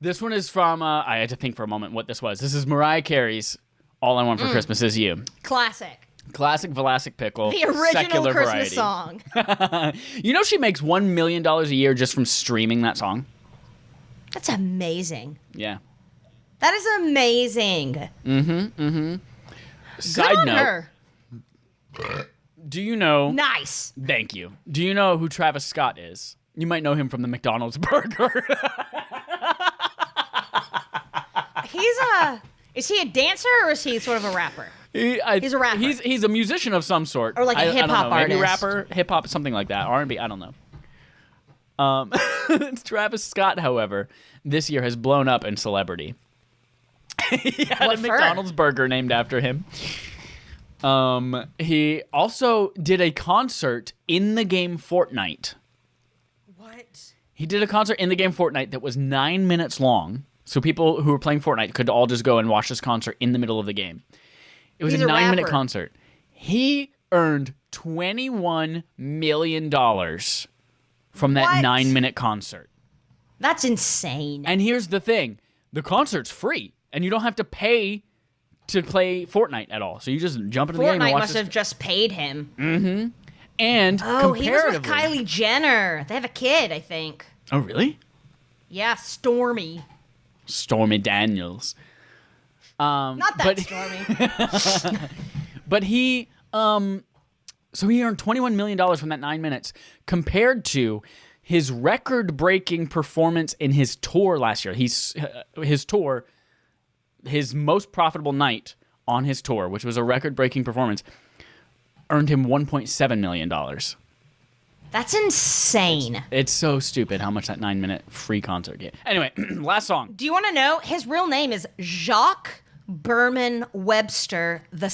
Speaker 2: This one is from, I had to think for a moment what this was. This is Mariah Carey's All I Want for Christmas Is You.
Speaker 1: Classic.
Speaker 2: Classic Vlasic Pickle.
Speaker 1: The original
Speaker 2: secular
Speaker 1: Christmas
Speaker 2: variety.
Speaker 1: song.
Speaker 2: You know she makes $1 million a year just from streaming that song?
Speaker 1: That's amazing.
Speaker 2: Yeah.
Speaker 1: That is amazing.
Speaker 2: Side
Speaker 1: Good on
Speaker 2: note,
Speaker 1: her.
Speaker 2: do you know...
Speaker 1: Nice.
Speaker 2: Thank you. Do you know who Travis Scott is? You might know him from the McDonald's burger.
Speaker 1: Is he a dancer or is he sort of a rapper?
Speaker 2: He's
Speaker 1: a rapper.
Speaker 2: He's a musician of some sort.
Speaker 1: Or like a
Speaker 2: I don't
Speaker 1: hip-hop
Speaker 2: know, maybe
Speaker 1: artist.
Speaker 2: rapper, hip-hop, something like that. R&B, I don't know. Travis Scott, however, this year has blown up in celebrity. He had
Speaker 1: What
Speaker 2: a
Speaker 1: for?
Speaker 2: McDonald's burger named after him. He also did a concert in the game Fortnite.
Speaker 1: What?
Speaker 2: He did a concert in the game Fortnite that was 9 minutes long. So people who were playing Fortnite could all just go and watch this concert in the middle of the game. It was
Speaker 1: He's
Speaker 2: a
Speaker 1: a
Speaker 2: 9-minute
Speaker 1: rapper.
Speaker 2: concert. He earned $21 million from that
Speaker 1: What?
Speaker 2: 9-minute concert.
Speaker 1: That's insane.
Speaker 2: And here's the thing. The concert's free, and you don't have to pay to play Fortnite at all. So you just jump into the game and
Speaker 1: Fortnite
Speaker 2: watch
Speaker 1: must
Speaker 2: this.
Speaker 1: have just paid him.
Speaker 2: And
Speaker 1: Oh, he was with
Speaker 2: comparatively...
Speaker 1: Kylie Jenner. They have a kid, I think.
Speaker 2: Oh, really?
Speaker 1: Yeah, Stormy.
Speaker 2: Stormy Daniels.
Speaker 1: Not that Stormy.
Speaker 2: But he, so he earned $21 million from that 9 minutes compared to his record-breaking performance in his tour last year. His most profitable night on his tour, which was a record-breaking performance, earned him $1.7 million.
Speaker 1: That's insane.
Speaker 2: It's so stupid how much that 9-minute free concert get. Anyway, last song.
Speaker 1: Do you want to know? His real name is Jacques Berman Webster II.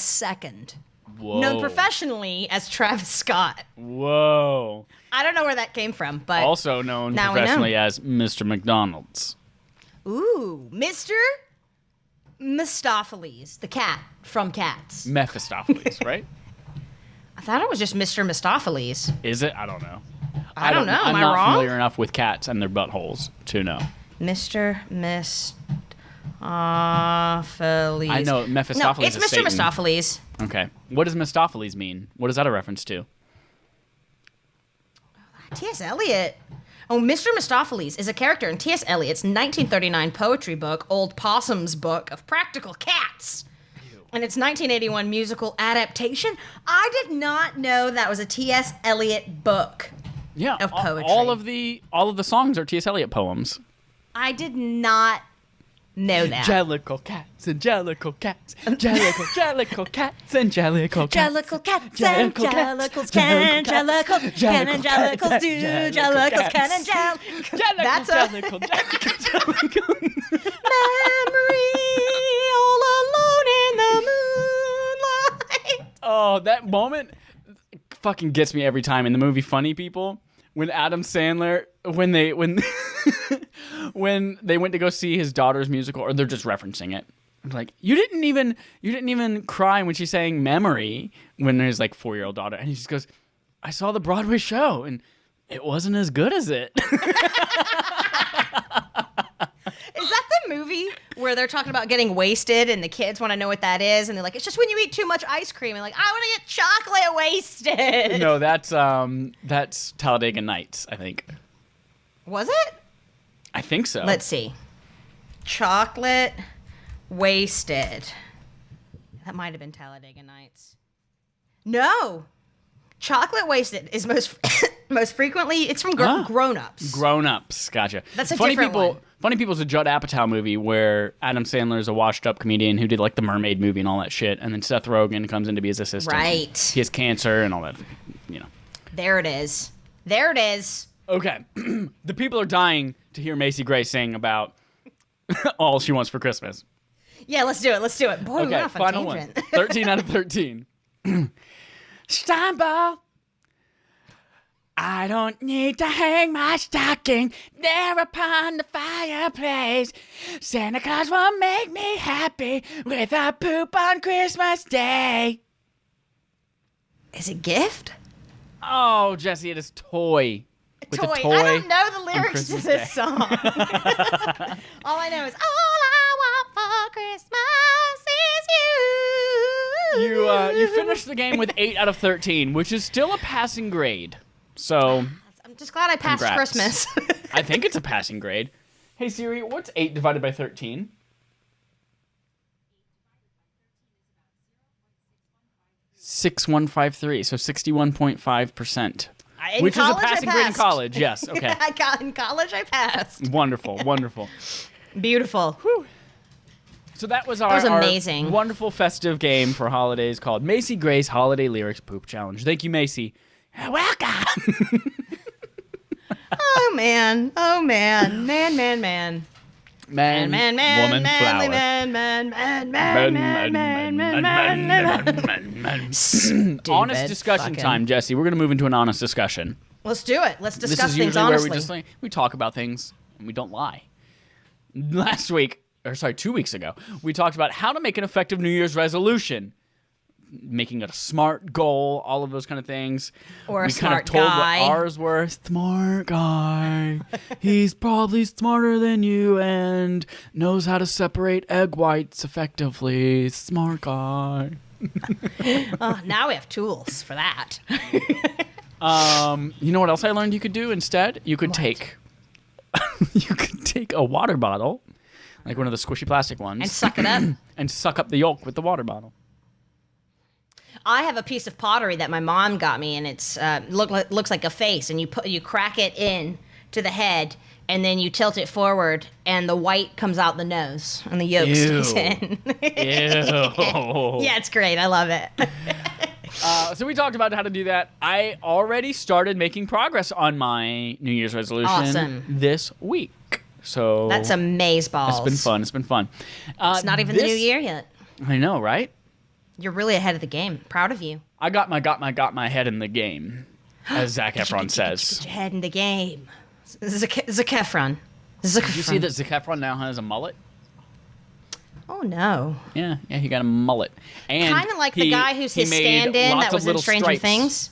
Speaker 2: Whoa.
Speaker 1: Known professionally as Travis Scott.
Speaker 2: Whoa.
Speaker 1: I don't know where that came from, but
Speaker 2: Also known
Speaker 1: now we know.
Speaker 2: professionally as Mr. McDonald's.
Speaker 1: Ooh, Mr. Mistopheles, the cat from Cats.
Speaker 2: Mephistopheles, right?
Speaker 1: I thought it was just Mr. Mistopheles.
Speaker 2: Is it? I don't know.
Speaker 1: I don't know.
Speaker 2: I'm
Speaker 1: Am I
Speaker 2: not
Speaker 1: wrong?
Speaker 2: familiar enough with cats and their buttholes to know.
Speaker 1: Mr. Mistopheles.
Speaker 2: I know
Speaker 1: No,
Speaker 2: Mephistopheles
Speaker 1: it's
Speaker 2: is
Speaker 1: Mr.
Speaker 2: Satan.
Speaker 1: Mistopheles.
Speaker 2: Okay. What does Mephistopheles mean? What is that a reference to?
Speaker 1: T.S. Eliot. Oh, Mr. Mistopheles is a character in T.S. Eliot's 1939 poetry book, Old Possum's Book of Practical Cats. And its 1981 musical adaptation. I did not know that was a T.S. Eliot book.
Speaker 2: Yeah,
Speaker 1: Of poetry.
Speaker 2: all of the songs are T.S. Eliot poems.
Speaker 1: I did not know that.
Speaker 2: Jellicle cats, angelical cats, jellicle cats, angelical cats.
Speaker 1: Jellicle cats, angelicals can, angelicals can, angelicals do, jellicles can, angelicals. That's a memory all alone in the moonlight.
Speaker 2: Oh, that moment fucking gets me every time in the movie Funny People when Adam Sandler when when they went to go see his daughter's musical, or they're just referencing it. I'm like, you didn't even cry when she sang Memory when his like 4-year-old daughter, and he just goes, I saw the Broadway show and it wasn't as good as it.
Speaker 1: Is that the movie where they're talking about getting wasted and the kids want to know what that is? And they're like, it's just when you eat too much ice cream. And like, I want to get chocolate wasted.
Speaker 2: No, that's Talladega Nights, I think.
Speaker 1: Was it?
Speaker 2: I think so.
Speaker 1: Let's see. Chocolate wasted. That might have been Talladega Nights. No. Chocolate wasted is most frequently, it's from grown-ups.
Speaker 2: Grown-ups, gotcha.
Speaker 1: That's a
Speaker 2: Funny
Speaker 1: different
Speaker 2: People.
Speaker 1: one.
Speaker 2: Funny People is a Judd Apatow movie where Adam Sandler is a washed-up comedian who did like the Mermaid movie and all that shit, and then Seth Rogen comes in to be his assistant.
Speaker 1: Right.
Speaker 2: He has cancer and all that, you know.
Speaker 1: There it is. There it is.
Speaker 2: Okay, the people are dying to hear Macy Gray sing about all she wants for Christmas.
Speaker 1: Yeah, let's do it. Let's do it. Boy, we
Speaker 2: Okay,
Speaker 1: went off on a
Speaker 2: final one.
Speaker 1: tangent.
Speaker 2: 13 out of 13. Steinball. I don't need to hang my stocking there upon the fireplace. Santa Claus will make me happy with a poop on Christmas Day.
Speaker 1: Is it gift?
Speaker 2: Oh, Jesse, it is toy. With
Speaker 1: Toy.
Speaker 2: a toy
Speaker 1: I don't know the
Speaker 2: on
Speaker 1: lyrics to
Speaker 2: Christmas
Speaker 1: this
Speaker 2: Day.
Speaker 1: song. All I know is all I want for Christmas is you.
Speaker 2: You finished the game with 8 out of 13, which is still a passing grade. So
Speaker 1: I'm just glad I passed
Speaker 2: Congrats.
Speaker 1: Christmas.
Speaker 2: I think it's a passing grade. Hey Siri, what's 8 divided by 13? 6153, so 61.5%. Which is a passing grade in college, yes. Okay.
Speaker 1: In college, I passed.
Speaker 2: Wonderful, wonderful.
Speaker 1: Beautiful.
Speaker 2: So that was our,
Speaker 1: was amazing.
Speaker 2: our wonderful festive game for holidays called Macy Gray's Holiday Lyrics Poop Challenge. Thank you, Macy. Welcome.
Speaker 1: Oh, man. Oh, man. Man.
Speaker 2: Man,
Speaker 1: Man, man,
Speaker 2: woman,
Speaker 1: manly
Speaker 2: flower.
Speaker 1: man, man, man, man, man, man, man, man. Stupid
Speaker 2: Honest discussion
Speaker 1: fucking-
Speaker 2: time, Jesse. We're going to move into an honest discussion.
Speaker 1: Let's do it. Let's
Speaker 2: This
Speaker 1: discuss
Speaker 2: is
Speaker 1: things
Speaker 2: usually
Speaker 1: honestly.
Speaker 2: where we talk about things and we don't lie. Last week, 2 weeks ago, we talked about how to make an effective New Year's resolution. Making it a SMART goal, all of those kind of things.
Speaker 1: Or a
Speaker 2: we
Speaker 1: smart
Speaker 2: kind of told
Speaker 1: guy.
Speaker 2: what ours were. Smart guy. He's probably smarter than you and knows how to separate egg whites effectively. Smart guy.
Speaker 1: Oh, now we have tools for that.
Speaker 2: You know what else I learned you could do instead? You could take a water bottle, like one of the squishy plastic ones,
Speaker 1: And suck it up.
Speaker 2: and suck up the yolk with the water bottle.
Speaker 1: I have a piece of pottery that my mom got me, and it's looks like a face, and you crack it in to the head, and then you tilt it forward, and the white comes out the nose, and the yolk stays in.
Speaker 2: Ew.
Speaker 1: Yeah, it's great. I love it.
Speaker 2: So we talked about how to do that. I already started making progress on my New Year's resolution
Speaker 1: Awesome.
Speaker 2: this week. So
Speaker 1: That's amazeballs.
Speaker 2: It's been fun.
Speaker 1: It's not even the new year yet.
Speaker 2: I know, right?
Speaker 1: You're really ahead of the game. Proud of you.
Speaker 2: I got my head in the game, as Zac Efron says.
Speaker 1: Get your head in the game. Zac Efron.
Speaker 2: Did you see that Zac Efron now has a mullet?
Speaker 1: Oh, no.
Speaker 2: Yeah, he got a mullet. And
Speaker 1: Kind of like the guy who's his
Speaker 2: made
Speaker 1: stand-in
Speaker 2: lots
Speaker 1: that
Speaker 2: of
Speaker 1: was in
Speaker 2: little
Speaker 1: Stranger
Speaker 2: stripes.
Speaker 1: Things.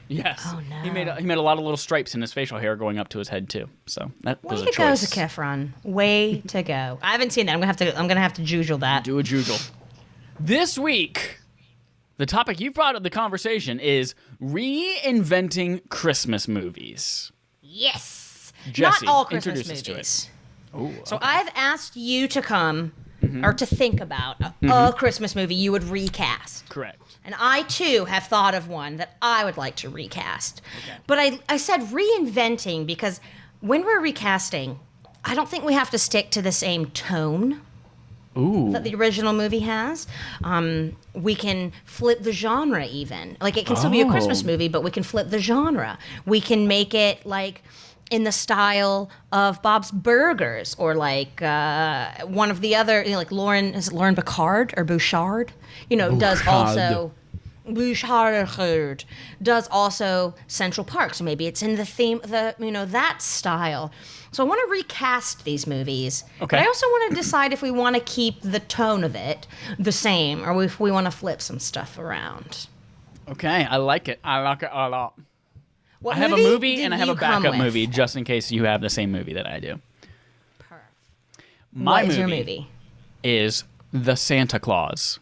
Speaker 2: Yes.
Speaker 1: Oh, no.
Speaker 2: He made a lot of little stripes in his facial hair going up to his head too. So that was
Speaker 1: Way
Speaker 2: a
Speaker 1: to go,
Speaker 2: choice.
Speaker 1: Zac Efron. Way to go. I haven't seen that. I'm gonna have to jujule that.
Speaker 2: Do a juggle. This week, the topic you brought up the conversation is reinventing Christmas movies.
Speaker 1: Yes.
Speaker 2: Jesse,
Speaker 1: Not all Christmas
Speaker 2: introduce us to
Speaker 1: movies.
Speaker 2: Ooh,
Speaker 1: So I've asked you to come or to think about a Christmas movie you would recast.
Speaker 2: correct.
Speaker 1: And I, too, have thought of one that I would like to recast. Okay. But I said reinventing because when we're recasting, I don't think we have to stick to the same tone
Speaker 2: Ooh.
Speaker 1: that the original movie has. We can flip the genre even. Like, it can still be a Christmas movie, but we can flip the genre. We can make it, like, in the style of Bob's Burgers or, like, one of the other, like Lauren Bacard or Bouchard? Does also... Bouchard does also Central Park. So maybe it's in the theme, that style. So I want to recast these movies.
Speaker 2: Okay.
Speaker 1: But I also want to decide if we want to keep the tone of it the same or if we want to flip some stuff around.
Speaker 2: Okay, I like it. I like it a lot.
Speaker 1: What
Speaker 2: I have a
Speaker 1: movie
Speaker 2: movie
Speaker 1: did
Speaker 2: and I have
Speaker 1: you
Speaker 2: a
Speaker 1: come
Speaker 2: backup
Speaker 1: with?
Speaker 2: movie just in case you have the same movie that I do.
Speaker 1: What is your movie?
Speaker 2: Is The Santa Claus.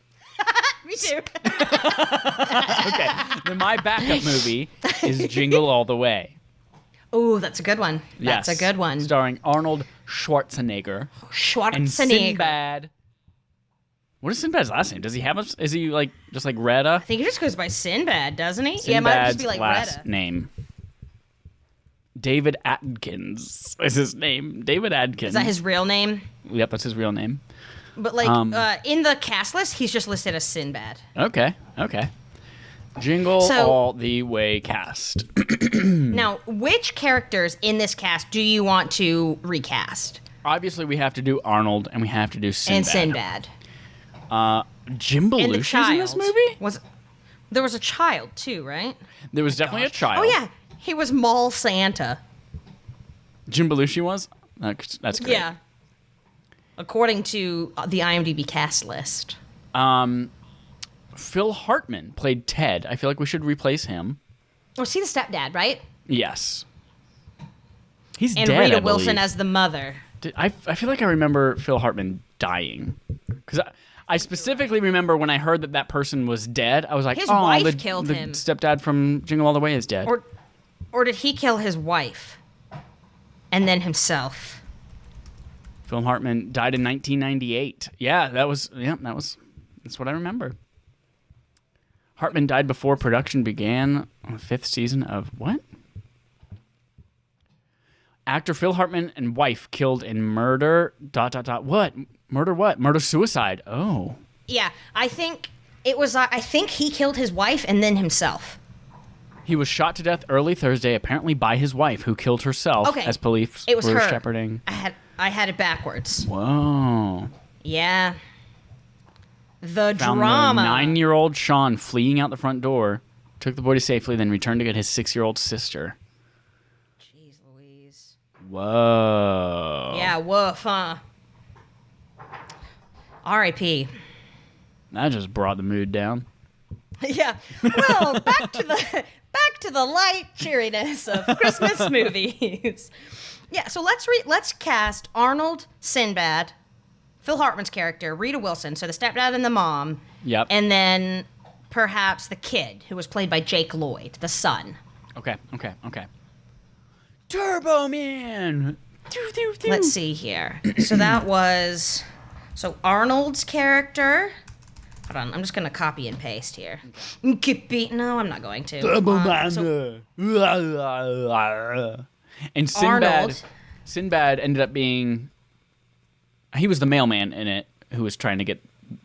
Speaker 1: Me too.
Speaker 2: Okay. Then my backup movie is Jingle All the Way.
Speaker 1: Ooh, that's a good one.
Speaker 2: Yes.
Speaker 1: That's a good one.
Speaker 2: Starring Arnold Schwarzenegger. And
Speaker 1: Schwarzenegger.
Speaker 2: Sinbad. What is Sinbad's last name? Does he have a... Is he like just like Retta?
Speaker 1: I think he just goes by Sinbad, doesn't he? Yeah, it might just be like
Speaker 2: last
Speaker 1: Retta.
Speaker 2: name. David Adkins is his name. David Adkins.
Speaker 1: Is that his real name?
Speaker 2: Yep, that's his real name.
Speaker 1: But like in the cast list, he's just listed as Sinbad.
Speaker 2: Okay. Jingle
Speaker 1: So-
Speaker 2: All the Way cast.
Speaker 1: Now, which characters in this cast do you want to recast?
Speaker 2: Obviously, we have to do Arnold and we have to do Sinbad.
Speaker 1: And Sinbad.
Speaker 2: Jim
Speaker 1: And the
Speaker 2: Belushi's
Speaker 1: child.
Speaker 2: in this movie?
Speaker 1: There was a child too, right?
Speaker 2: There was definitely a child.
Speaker 1: Oh yeah, he was Mall Santa.
Speaker 2: Jim Belushi was? That's great.
Speaker 1: Yeah. According to the IMDb cast list.
Speaker 2: Phil Hartman played Ted. I feel like we should replace him.
Speaker 1: Oh, see the stepdad, right?
Speaker 2: Yes. He's
Speaker 1: And
Speaker 2: dead,
Speaker 1: Rita
Speaker 2: I
Speaker 1: Wilson
Speaker 2: believe.
Speaker 1: as the mother.
Speaker 2: I feel like I remember Phil Hartman dying. Because I specifically remember when I heard that person was dead, I was like,
Speaker 1: His
Speaker 2: oh,
Speaker 1: wife killed
Speaker 2: the
Speaker 1: him.
Speaker 2: stepdad from Jingle All the Way is dead.
Speaker 1: Or did he kill his wife? And then himself?
Speaker 2: Phil Hartman died in 1998. That's what I remember. Hartman died before production began on the 5th season of what? Actor Phil Hartman and wife killed in murder. ... What? Murder what? Murder suicide. Oh.
Speaker 1: Yeah, I think it was. I think he killed his wife and then himself.
Speaker 2: He was shot to death early Thursday, apparently by his wife, who killed herself
Speaker 1: Okay,
Speaker 2: as police
Speaker 1: it was
Speaker 2: were
Speaker 1: her.
Speaker 2: shepherding.
Speaker 1: I I had it backwards.
Speaker 2: Whoa.
Speaker 1: Yeah. The
Speaker 2: Found
Speaker 1: drama.
Speaker 2: the 9-year-old Sean fleeing out the front door, took the boy to safely, then returned to get his 6-year-old sister.
Speaker 1: Jeez Louise.
Speaker 2: Whoa.
Speaker 1: Yeah, woof, huh? R.I.P.
Speaker 2: That just brought the mood down.
Speaker 1: Yeah. Well, back to the light cheeriness of Christmas movies. Yeah, so let's cast Arnold, Sinbad, Phil Hartman's character, Rita Wilson, so the stepdad and the mom.
Speaker 2: Yep.
Speaker 1: And then perhaps the kid, who was played by Jake Lloyd, the son.
Speaker 2: Okay. Turbo Man!
Speaker 1: Let's see here. So that was... So Arnold's character... Hold on, I'm just going to copy and paste here. No, I'm not going to.
Speaker 2: Turbo Man! And
Speaker 1: Arnold.
Speaker 2: Sinbad ended up being... He was the mailman in it who was trying to get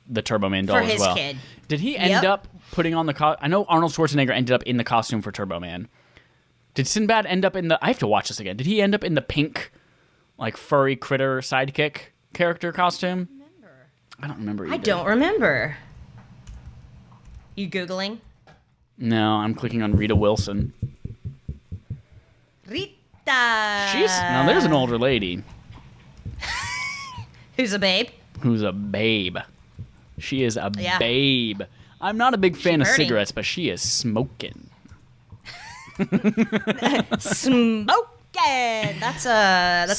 Speaker 2: the Turbo Man doll
Speaker 1: For
Speaker 2: as
Speaker 1: his
Speaker 2: well.
Speaker 1: kid.
Speaker 2: Did he end up putting on the... I know Arnold Schwarzenegger ended up in the costume for Turbo Man. Did Sinbad end up in the... I have to watch this again. Did he end up in the pink, like, furry critter sidekick character costume? I don't remember either.
Speaker 1: I don't remember. You Googling?
Speaker 2: No, I'm clicking on Rita Wilson.
Speaker 1: Rita.
Speaker 2: Now there's an older lady.
Speaker 1: Who's a babe?
Speaker 2: Who's a babe. She is a
Speaker 1: Yeah.
Speaker 2: babe. I'm not a big fan of
Speaker 1: birdie.
Speaker 2: cigarettes, but she is smoking.
Speaker 1: Smoking. That's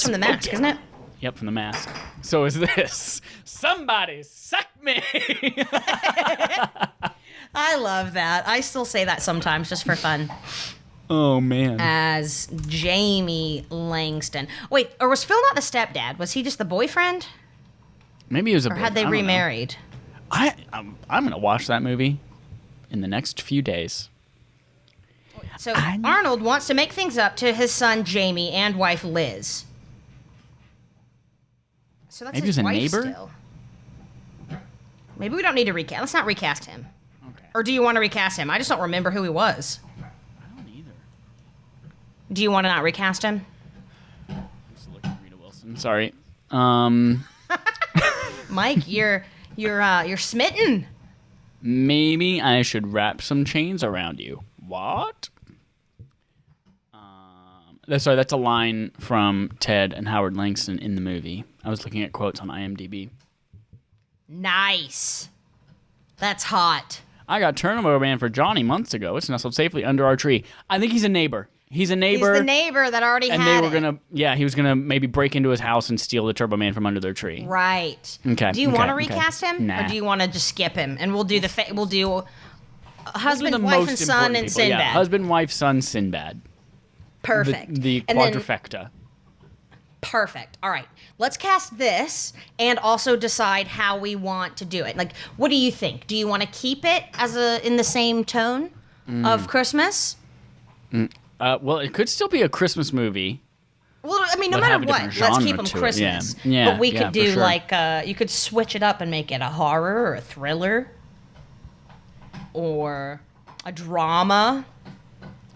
Speaker 1: from The Mask, isn't it?
Speaker 2: Yep, from The Mask. So is this. Somebody suck me!
Speaker 1: I love that. I still say that sometimes just for fun.
Speaker 2: Oh, man.
Speaker 1: As Jamie Langston. Wait, or was Phil not the stepdad? Was he just the boyfriend?
Speaker 2: Maybe it was a
Speaker 1: Or had they remarried?
Speaker 2: I'm going to watch that movie in the next few days.
Speaker 1: So Arnold wants to make things up to his son Jamie and wife Liz. So that's
Speaker 2: Maybe
Speaker 1: his
Speaker 2: he's a
Speaker 1: wife
Speaker 2: neighbor?
Speaker 1: still. Maybe we don't need to recast. Let's not recast him.
Speaker 2: Okay.
Speaker 1: Or do you want to recast him? I just don't remember who he was.
Speaker 2: I don't either.
Speaker 1: Do you want to not recast him?
Speaker 2: Just look at Rita Wilson. Sorry.
Speaker 1: Mike, you're smitten.
Speaker 2: Maybe I should wrap some chains around you. What? Sorry, that's a line from Ted and Howard Langston in the movie. I was looking at quotes on IMDb.
Speaker 1: Nice. That's hot.
Speaker 2: I got Turbo Man for Johnny months ago. It's nestled safely under our tree. I think he's a neighbor. He's a neighbor.
Speaker 1: He's the neighbor that already
Speaker 2: and
Speaker 1: had
Speaker 2: they were gonna, he was gonna maybe break into his house and steal the Turbo Man from under their tree.
Speaker 1: Right.
Speaker 2: Okay.
Speaker 1: Do you want to recast him,
Speaker 2: Nah.
Speaker 1: or do you want to just skip him? And we'll do we'll do husband,
Speaker 2: the
Speaker 1: wife,
Speaker 2: most
Speaker 1: and son,
Speaker 2: important
Speaker 1: and
Speaker 2: people.
Speaker 1: Sinbad.
Speaker 2: Yeah, husband, wife, son, Sinbad.
Speaker 1: Perfect.
Speaker 2: The
Speaker 1: And then-
Speaker 2: quadrifecta.
Speaker 1: Perfect. All right. Let's cast this and also decide how we want to do it. Like, what do you think? Do you want to keep it as in the same tone of Christmas?
Speaker 2: Well, it could still be a Christmas movie.
Speaker 1: Well, I mean, no
Speaker 2: But
Speaker 1: matter
Speaker 2: have a
Speaker 1: what,
Speaker 2: different
Speaker 1: let's
Speaker 2: genre
Speaker 1: keep them
Speaker 2: to it,
Speaker 1: Christmas.
Speaker 2: yeah.
Speaker 1: But we
Speaker 2: Yeah,
Speaker 1: could do
Speaker 2: for sure.
Speaker 1: like you could switch it up and make it a horror or a thriller or a drama.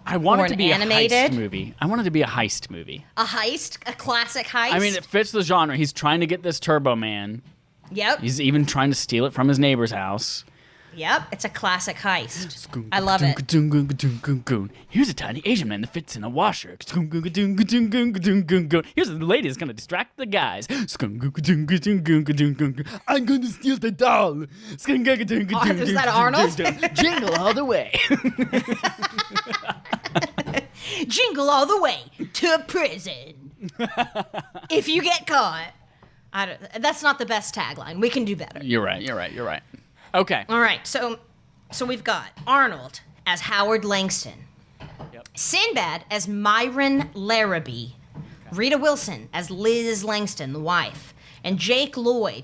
Speaker 2: I want
Speaker 1: Or
Speaker 2: it to
Speaker 1: an
Speaker 2: be
Speaker 1: animated?
Speaker 2: a heist movie. I want it to be a heist movie.
Speaker 1: A heist, a classic heist.
Speaker 2: I mean, it fits the genre. He's trying to get this Turbo Man.
Speaker 1: Yep.
Speaker 2: He's even trying to steal it from his neighbor's house.
Speaker 1: Yep. It's a classic heist. I love it.
Speaker 2: Here's a tiny Asian man that fits in a washer. Here's a lady that's gonna distract the guys. I'm gonna steal the doll.
Speaker 1: Is that Arnold?
Speaker 2: Jingle all the way.
Speaker 1: Jingle all the way to prison. If you get caught. That's not the best tagline. We can do better.
Speaker 2: You're right. Okay.
Speaker 1: All right, so we've got Arnold as Howard Langston,
Speaker 2: Yep.
Speaker 1: Sinbad as Myron Larrabee, Rita Wilson as Liz Langston, the wife, and Jake Lloyd,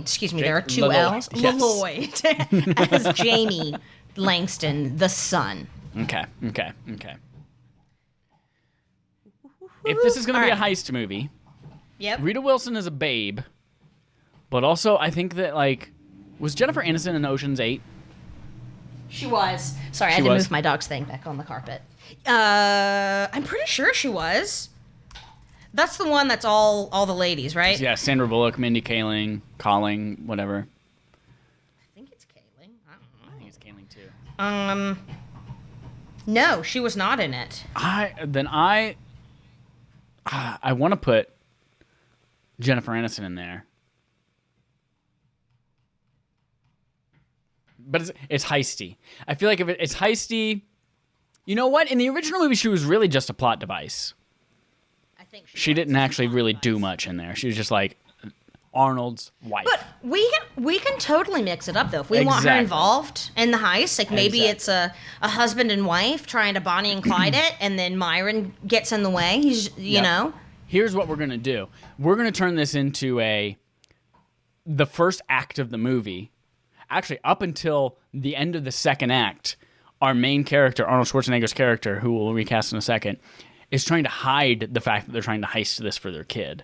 Speaker 1: excuse me, there are two
Speaker 2: Lloyd,
Speaker 1: L's,
Speaker 2: yes.
Speaker 1: Lloyd as Jamie Langston, the son.
Speaker 2: Okay. If this is gonna be a
Speaker 1: All right.
Speaker 2: heist movie,
Speaker 1: Yep.
Speaker 2: Rita Wilson is a babe, but also I think that was Jennifer Aniston in Ocean's 8?
Speaker 1: She was. Sorry, I
Speaker 2: She
Speaker 1: had to
Speaker 2: was?
Speaker 1: move my dog's thing back on the carpet. I'm pretty sure she was. That's the one that's all the ladies, right?
Speaker 2: Yeah, Sandra Bullock, Mindy Kaling, Colling, whatever.
Speaker 1: I think it's Kaling. I don't know.
Speaker 2: I think it's Kaling too.
Speaker 1: No, she was not in it.
Speaker 2: I want to put Jennifer Aniston in there. But it's heisty. I feel like if it's heisty, you know what? In the original movie, she was really just a plot device.
Speaker 1: I think
Speaker 2: she didn't actually really do much in there. She was just like Arnold's wife.
Speaker 1: But we can totally mix it up though. If we want her involved in the heist, like maybe it's a husband and wife trying to Bonnie and Clyde it, and then Myron gets in the way. He's you know.
Speaker 2: Here's what we're gonna do. We're gonna turn this into the first act of the movie. Actually, up until the end of the second act, our main character, Arnold Schwarzenegger's character, who we'll recast in a second, is trying to hide the fact that they're trying to heist this for their kid.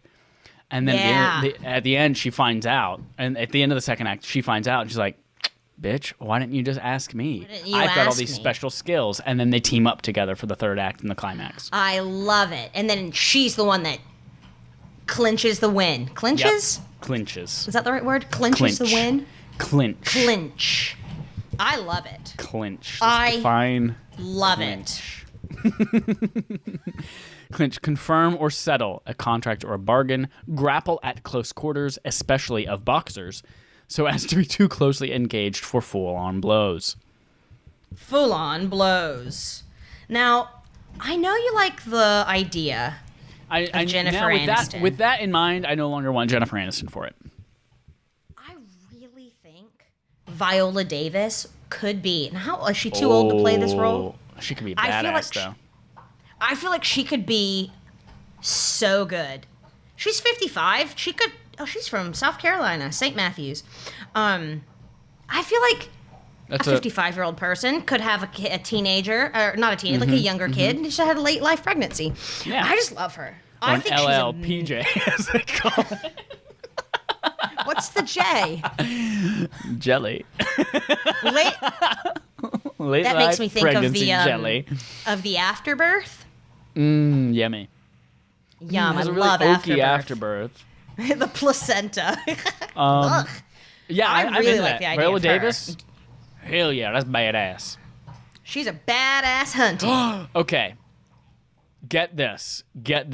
Speaker 2: And then at the end, she finds out. And at the end of the second act, she finds out. And she's like, bitch, why didn't you just ask me? I've got all these special skills. And then they team up together for the third act and the climax.
Speaker 1: I love it. And then she's the one that clinches the win. Clinches?
Speaker 2: Yep. Clinches.
Speaker 1: Is that the right word? Clinches the win?
Speaker 2: Clinch.
Speaker 1: I love it.
Speaker 2: Clinch.
Speaker 1: Fine. Love
Speaker 2: clinch. It. Clinch. Confirm or settle a contract or a bargain. Grapple at close quarters, especially of boxers, so as to be too closely engaged for full-on blows.
Speaker 1: Full-on blows. Now, I know you like the idea of Jennifer Aniston.
Speaker 2: With that in mind, I no longer want Jennifer Aniston for it.
Speaker 1: Viola Davis could be. And how is she too old to play this role?
Speaker 2: She could be badass, though.
Speaker 1: I feel like she could be so good. She's 55. She could. Oh, she's from South Carolina, St. Matthews. I feel like a 55-year-old person could have a teenager, or not a teenager, like a younger kid, and she had a late life pregnancy. Yeah. I just love her.
Speaker 2: Or I think LLPJ, as they call it.
Speaker 1: What's the J?
Speaker 2: Jelly.
Speaker 1: Late that makes me think of the
Speaker 2: jelly.
Speaker 1: Of the afterbirth.
Speaker 2: Yummy.
Speaker 1: Yum. I
Speaker 2: really
Speaker 1: love
Speaker 2: afterbirth.
Speaker 1: The placenta.
Speaker 2: Yeah,
Speaker 1: I really like
Speaker 2: that.
Speaker 1: the idea
Speaker 2: Viola
Speaker 1: of
Speaker 2: Davis. Hell yeah, that's badass.
Speaker 1: She's a badass hunter.
Speaker 2: Okay. Get this.
Speaker 1: I've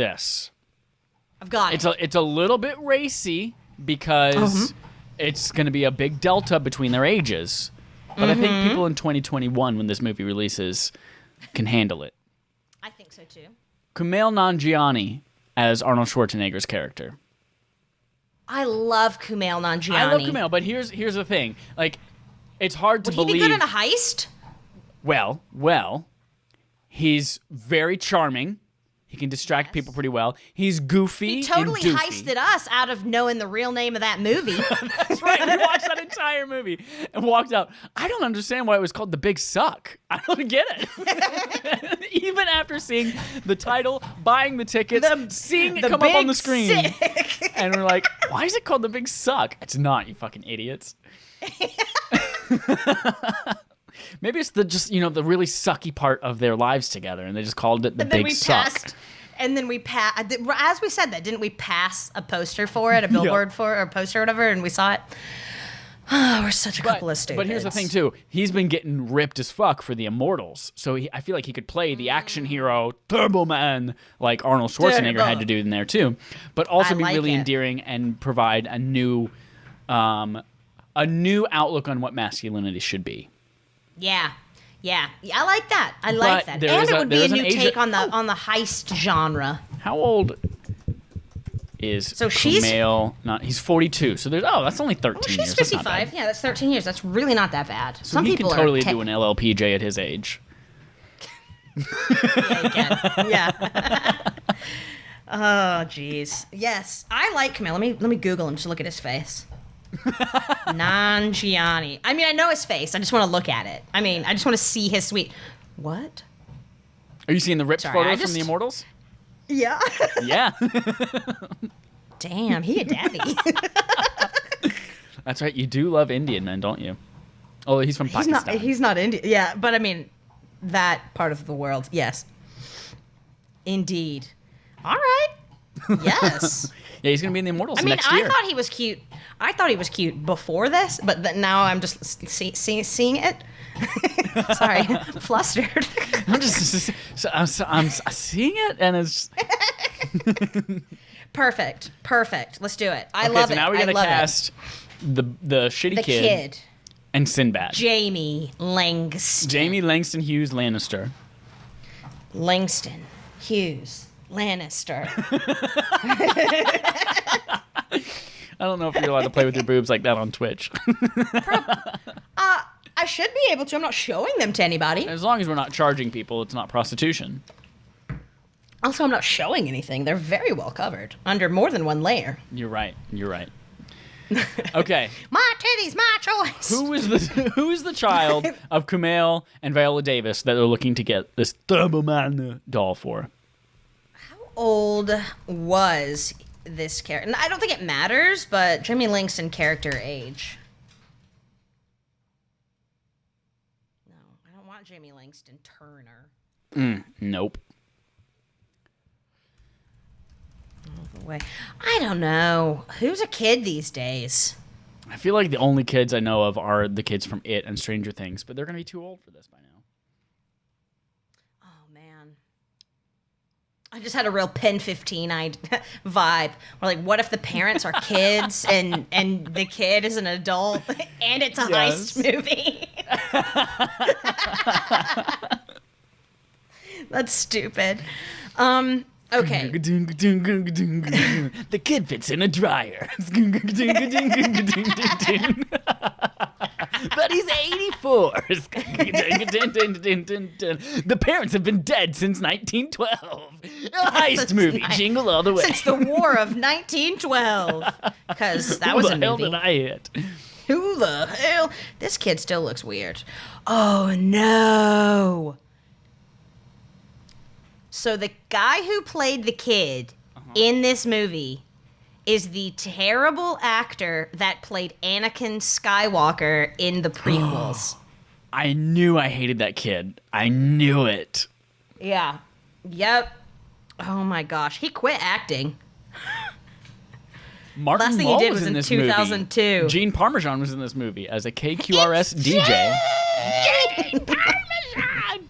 Speaker 1: got it.
Speaker 2: It's a little bit racy because it's going to be a big delta between their ages. But I think people in 2021, when this movie releases, can handle it.
Speaker 1: I think so too.
Speaker 2: Kumail Nanjiani as Arnold Schwarzenegger's character.
Speaker 1: I love Kumail Nanjiani.
Speaker 2: I love Kumail, but here's the thing. Like, it's hard to believe.
Speaker 1: Would he be good in a heist?
Speaker 2: Well, he's very charming. He can distract people pretty well. He's goofy.
Speaker 1: He totally
Speaker 2: and
Speaker 1: heisted us out of knowing the real name of that movie.
Speaker 2: That's right. We watched that entire movie and walked out. I don't understand why it was called The Big Suck. I don't get it. Even after seeing the title, buying the tickets, seeing it come up on the screen. And we're like, why is it called The Big Suck? It's not, you fucking idiots. Maybe it's the really sucky part of their lives together, and they just called it The Big Suck.
Speaker 1: And then we passed, as we said that, didn't we pass a poster for it, a billboard for it, or a poster or whatever, and we saw it? Oh, we're such a couple of stupids.
Speaker 2: But here's the thing, too. He's been getting ripped as fuck for the Immortals, so I feel like he could play the action hero, Turbo Man, like Arnold Schwarzenegger had to do in there, too. But also be really endearing and provide a new outlook on what masculinity should be.
Speaker 1: Yeah, I like that. I like that, and it would be a new take on the heist genre.
Speaker 2: How old is Kumail? He's 42. So that's only 13 years.
Speaker 1: She's 55. Yeah, that's 13 years. That's really not that bad.
Speaker 2: So he can totally do an LLPJ at his age.
Speaker 1: Yeah, he can. Yeah. Oh, jeez. Yes, I like Kumail. Let me Google him just look at his face. Nanjiani. I mean, I know his face. I just want to look at it. I mean, I just want to see his sweet. What?
Speaker 2: Are you seeing the ripped photos from the Immortals?
Speaker 1: Yeah.
Speaker 2: Yeah.
Speaker 1: Damn, he a daddy.
Speaker 2: That's right. You do love Indian men, don't you? Oh, he's from Pakistan.
Speaker 1: He's not Indian. Yeah, but I mean, that part of the world, yes. Indeed. All right. Yes.
Speaker 2: Yeah, he's gonna be in the Immortals
Speaker 1: I mean,
Speaker 2: next year.
Speaker 1: I thought he was cute. I thought he was cute before this, but now I'm just seeing it. Sorry, flustered.
Speaker 2: I'm just, I'm seeing it, and it's
Speaker 1: Perfect. Let's do it. I
Speaker 2: okay.
Speaker 1: love
Speaker 2: So
Speaker 1: it.
Speaker 2: now we're gonna
Speaker 1: I love
Speaker 2: cast the shitty
Speaker 1: the kid.
Speaker 2: and Sinbad.
Speaker 1: Jamie Langston.
Speaker 2: Jamie Langston Hughes Lannister.
Speaker 1: Langston Hughes Lannister.
Speaker 2: I don't know if you're allowed to play with your boobs like that on Twitch.
Speaker 1: I should be able to. I'm not showing them to anybody.
Speaker 2: As long as we're not charging people, it's not prostitution.
Speaker 1: Also, I'm not showing anything. They're very well covered under more than one layer.
Speaker 2: You're right. Okay.
Speaker 1: My titties, my choice.
Speaker 2: Who is the child of Kumail and Viola Davis that they're looking to get this Turbo Man doll for?
Speaker 1: How old was this character? I don't think it matters, but Jamie Langston character age. No, I don't want Jamie Langston Turner.
Speaker 2: Nope.
Speaker 1: Way. I don't know. Who's a kid these days?
Speaker 2: I feel like the only kids I know of are the kids from It and Stranger Things, but they're going to be too old for this by now.
Speaker 1: Oh, man. I just had a real Pen 15 vibe. We're like, what if the parents are kids and the kid is an adult and it's a heist movie? That's stupid. Okay.
Speaker 2: The kid fits in a dryer. But he's 84. The parents have been dead since 1912. A heist movie. Jingle all the way.
Speaker 1: Since the War of 1912. Because that was a movie.
Speaker 2: Who the hell did I hit?
Speaker 1: Who the hell? This kid still looks weird. Oh, no. So the guy who played the kid in this movie is the terrible actor that played Anakin Skywalker in the prequels.
Speaker 2: I knew I hated that kid. I knew it.
Speaker 1: Yeah. Yep. Oh my gosh. He quit acting.
Speaker 2: Martin
Speaker 1: Last thing
Speaker 2: Mull
Speaker 1: he did
Speaker 2: was
Speaker 1: was
Speaker 2: in
Speaker 1: in
Speaker 2: this
Speaker 1: 2002.
Speaker 2: movie. Gene Parmesan was in this movie as a KQRS DJ.
Speaker 1: Gene Parmesan!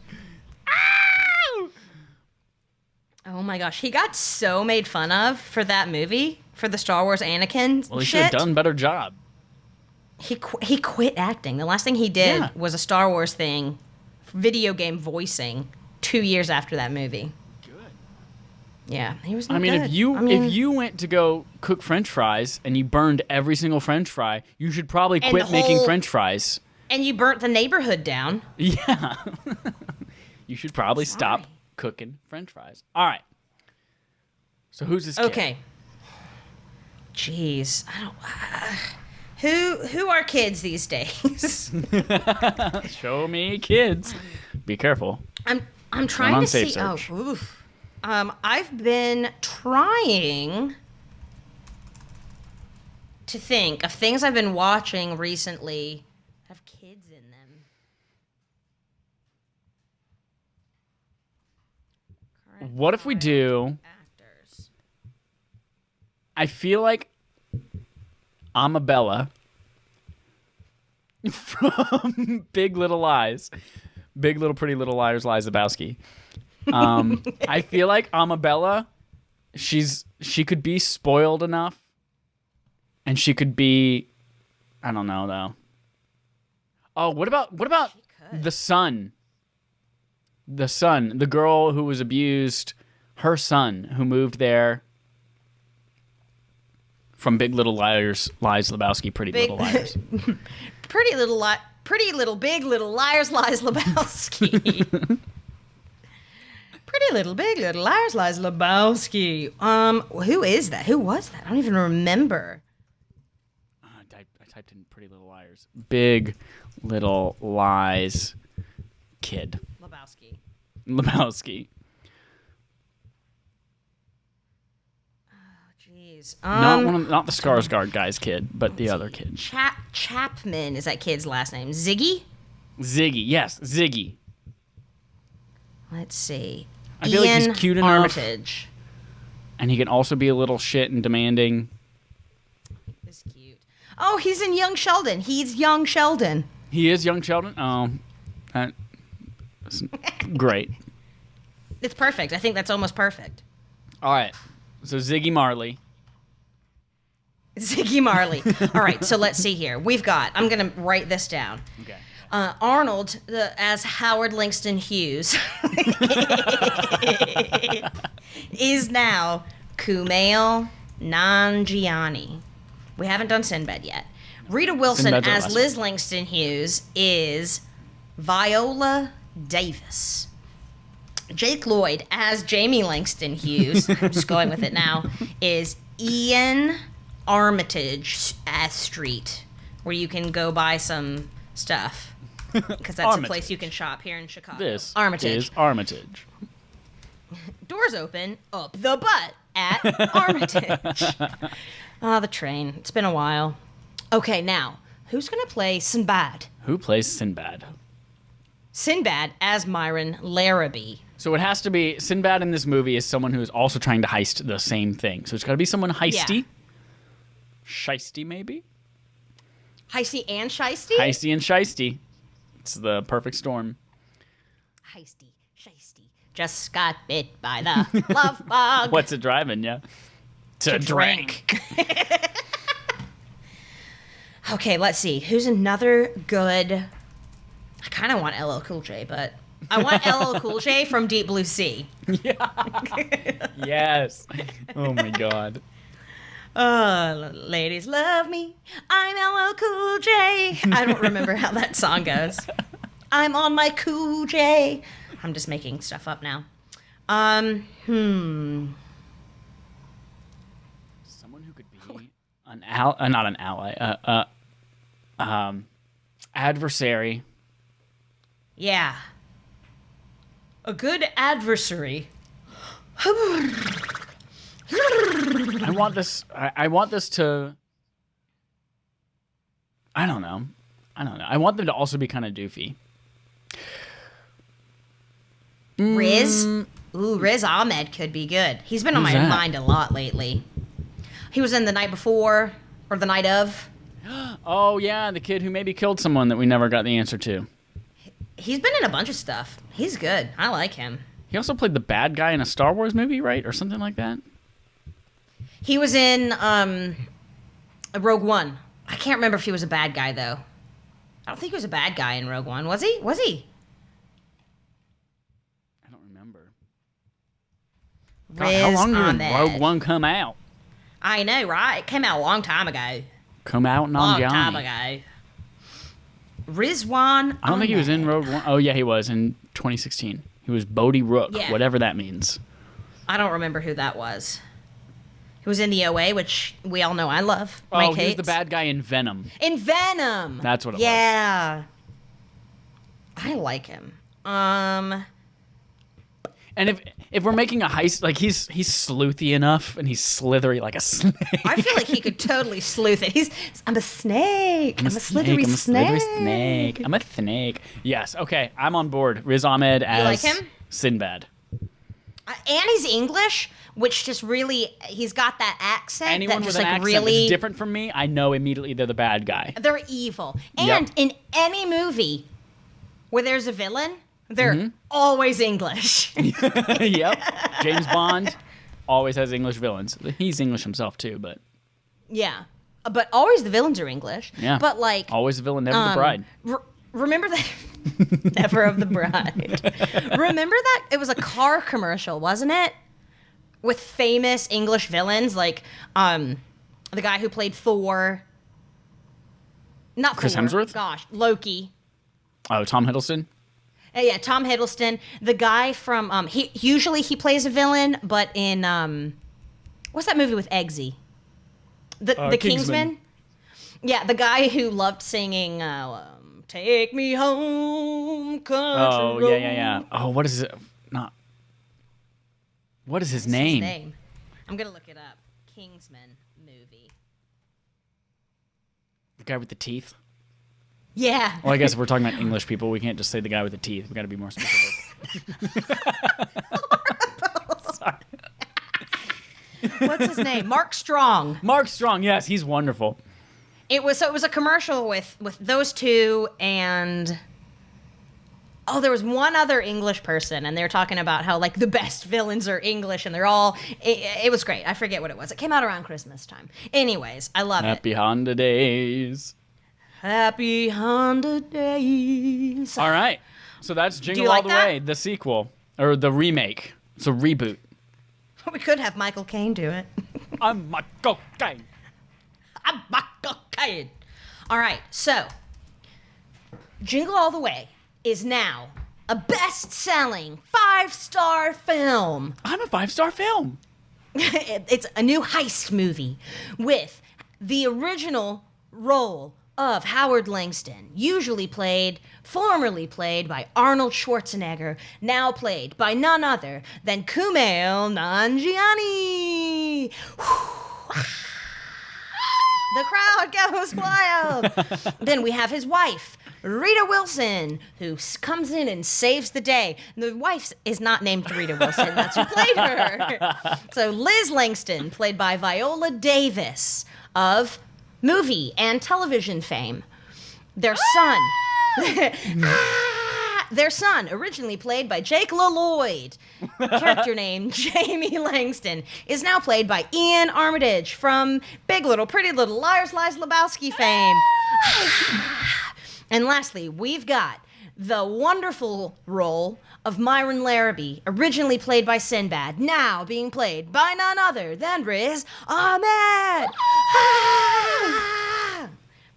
Speaker 1: Oh my gosh, he got so made fun of for that movie, for the Star Wars Anakin
Speaker 2: Well, he should have done a better job.
Speaker 1: He quit acting. The last thing he did was a Star Wars thing, video game voicing, 2 years after that movie. Good. Yeah, he was.
Speaker 2: I mean,
Speaker 1: good.
Speaker 2: if you went to go cook French fries and you burned every single French fry, you should probably quit making French fries.
Speaker 1: And you burnt the neighborhood down.
Speaker 2: Yeah. You should probably stop cooking French fries. All right. So who's this kid?
Speaker 1: Okay. Jeez, I don't. Who are kids these days?
Speaker 2: Show me kids. Be careful.
Speaker 1: I'm trying to see.
Speaker 2: Search.
Speaker 1: Oh, oof. I've been trying to think of things I've been watching recently that have kids in them.
Speaker 2: What if we do?
Speaker 1: Actors.
Speaker 2: I feel like Amabella from Big Little Lies. Big Little Pretty Little Liars, Lies Lebowski. I feel like Amabella, she could be spoiled enough, and she could be, I don't know though. Oh, what about the son? The son, the girl who was abused, her son who moved there from Big Little Liars, Lies Lebowski, Pretty Little Liars.
Speaker 1: Pretty little big little liars, lies Lebowski. Pretty little big little liars, lies Lebowski. Who is that? Who was that? I don't even remember.
Speaker 2: I typed in Pretty Little Liars. Big Little Lies kid. Lebowski.
Speaker 1: Jeez.
Speaker 2: Not the Skarsgård guy's kid, but the other kid.
Speaker 1: Chapman is that kid's last name. Ziggy?
Speaker 2: Ziggy, yes, Ziggy.
Speaker 1: Let's see.
Speaker 2: I feel like he's cute enough.
Speaker 1: Armitage.
Speaker 2: and he can also be a little shit and demanding.
Speaker 1: This is cute. Oh, he's in Young Sheldon. He's Young Sheldon.
Speaker 2: He is Young Sheldon? Oh, that's great.
Speaker 1: It's perfect. I think that's almost perfect.
Speaker 2: All right. So Ziggy Marley.
Speaker 1: Ziggy Marley. All right, so let's see here. I'm going to write this down.
Speaker 2: Okay.
Speaker 1: Arnold as Howard Langston Hughes is now Kumail Nanjiani. We haven't done Sinbad yet. Rita Wilson
Speaker 2: Sinbad's our
Speaker 1: as
Speaker 2: last
Speaker 1: Liz Langston Hughes is Viola Davis. Jake Lloyd as Jamie Langston Hughes, I'm just going with it now, is Ian Armitage as Street, where you can go buy some stuff. Because that's a place you can shop here in Chicago.
Speaker 2: This
Speaker 1: Armitage.
Speaker 2: is Armitage.
Speaker 1: Doors open, up the butt at Armitage. Oh, the train. It's been a while. Okay, now, who's going to play Sinbad?
Speaker 2: Who plays Sinbad?
Speaker 1: Sinbad as Myron Larrabee.
Speaker 2: So it has to be, Sinbad in this movie is someone who is also trying to heist the same thing. So it's got to be someone heisty.
Speaker 1: Yeah.
Speaker 2: Shisty, maybe?
Speaker 1: Heisty and shisty?
Speaker 2: Heisty and shisty. It's the perfect storm.
Speaker 1: Heisty, shisty. Just got bit by the love bug.
Speaker 2: What's it driving, yeah? To drink.
Speaker 1: Okay, let's see. Who's another good... I kind of want LL Cool J, but... I want LL Cool J from Deep Blue Sea.
Speaker 2: Yes. Oh, my God.
Speaker 1: Ladies love me. I'm LL Cool J. I don't remember how that song goes. I'm on my Cool J. I'm just making stuff up now.
Speaker 2: Someone who could be not an ally, adversary.
Speaker 1: Yeah. A good adversary.
Speaker 2: I want this to. I don't know. I want them to also be kind of doofy.
Speaker 1: Riz? Ooh, Riz Ahmed could be good. He's been on my mind a lot lately. He was in The Night Before, or The Night Of.
Speaker 2: Oh, yeah, the kid who maybe killed someone that we never got the answer to.
Speaker 1: He's been in a bunch of stuff. He's good. I like him.
Speaker 2: He also played the bad guy in a Star Wars movie, right? Or something like that?
Speaker 1: He was in Rogue One. I can't remember if he was a bad guy, though. I don't think he was a bad guy in Rogue One. Was he? Was he?
Speaker 2: I don't remember. God, how long did Rogue One come out?
Speaker 1: I know, right? It came out a long time ago.
Speaker 2: Come out
Speaker 1: Long
Speaker 2: non
Speaker 1: time ago. Rizwan.
Speaker 2: I don't think he was in Rogue One. Oh, yeah, he was in 2016. He was Bodhi Rook, whatever that means.
Speaker 1: I don't remember who that was. He was in the OA, which we all know I love.
Speaker 2: Oh, he was the bad guy in Venom.
Speaker 1: In Venom.
Speaker 2: That's what it was.
Speaker 1: Yeah. I like him.
Speaker 2: And if we're making a heist, like he's sleuthy enough and he's slithery like a snake.
Speaker 1: I feel like he could totally sleuth it. I'm a snake. I'm a slithery snake.
Speaker 2: I'm a snake. Yes. Okay. I'm on board. Riz Ahmed as
Speaker 1: like him?
Speaker 2: Sinbad.
Speaker 1: And he's English, which just really, he's got that accent.
Speaker 2: Anyone
Speaker 1: that
Speaker 2: with
Speaker 1: just
Speaker 2: an
Speaker 1: like
Speaker 2: accent
Speaker 1: really
Speaker 2: that's different from me, I know immediately they're the bad guy.
Speaker 1: They're evil. And in any movie where there's a villain, they're always English.
Speaker 2: Yep. James Bond always has English villains. He's English himself too, but
Speaker 1: yeah. But always the villains are English.
Speaker 2: Yeah.
Speaker 1: But like
Speaker 2: always the villain, never the bride.
Speaker 1: Remember that? Never of the bride. Remember that? It was a car commercial, wasn't it? With famous English villains like the guy who played Thor. Not
Speaker 2: Chris
Speaker 1: Thor.
Speaker 2: Hemsworth?
Speaker 1: Gosh, Loki.
Speaker 2: Oh, Tom Hiddleston?
Speaker 1: Yeah, Tom Hiddleston. The guy from he usually plays a villain, but in what's that movie with Eggsy? The Kingsman? Yeah, the guy who loved singing "Take Me Home, Country
Speaker 2: Oh,
Speaker 1: Road."
Speaker 2: yeah. Oh, what is it? What is his name?
Speaker 1: I'm gonna look it up. Kingsman movie.
Speaker 2: The guy with the teeth?
Speaker 1: Yeah.
Speaker 2: Well, I guess if we're talking about English people, we can't just say the guy with the teeth. We got to be more specific. Sorry.
Speaker 1: What's his name? Mark Strong.
Speaker 2: Mark Strong, yes, he's wonderful.
Speaker 1: It was a commercial with those two and there was one other English person, and they were talking about how like the best villains are English, and they're all. It was great. I forget what it was. It came out around Christmas time. Anyways, I love
Speaker 2: Happy Honda days.
Speaker 1: Happy Honda days.
Speaker 2: All right, so that's Jingle
Speaker 1: you
Speaker 2: All
Speaker 1: like
Speaker 2: the
Speaker 1: that?
Speaker 2: Way, the sequel or the remake. It's a reboot.
Speaker 1: We could have Michael Caine do it.
Speaker 2: I'm Michael Caine.
Speaker 1: I'm Michael Caine. All right, so Jingle All the Way is now a best-selling 5-star film.
Speaker 2: I'm a 5-star film.
Speaker 1: It's a new heist movie with the original role of Howard Langston, formerly played by Arnold Schwarzenegger, now played by none other than Kumail Nanjiani. The crowd goes wild. Then we have his wife, Rita Wilson, who comes in and saves the day. The wife is not named Rita Wilson. That's who played her. So Liz Langston, played by Viola Davis of movie and television fame. Their son, originally played by Jake LaLloyd, character name Jamie Langston, is now played by Ian Armitage from Big Little, Pretty Little, Liars, Lies, Lebowski fame. And lastly, we've got the wonderful role of Myron Larrabee, originally played by Sinbad, now being played by none other than Riz Ahmed.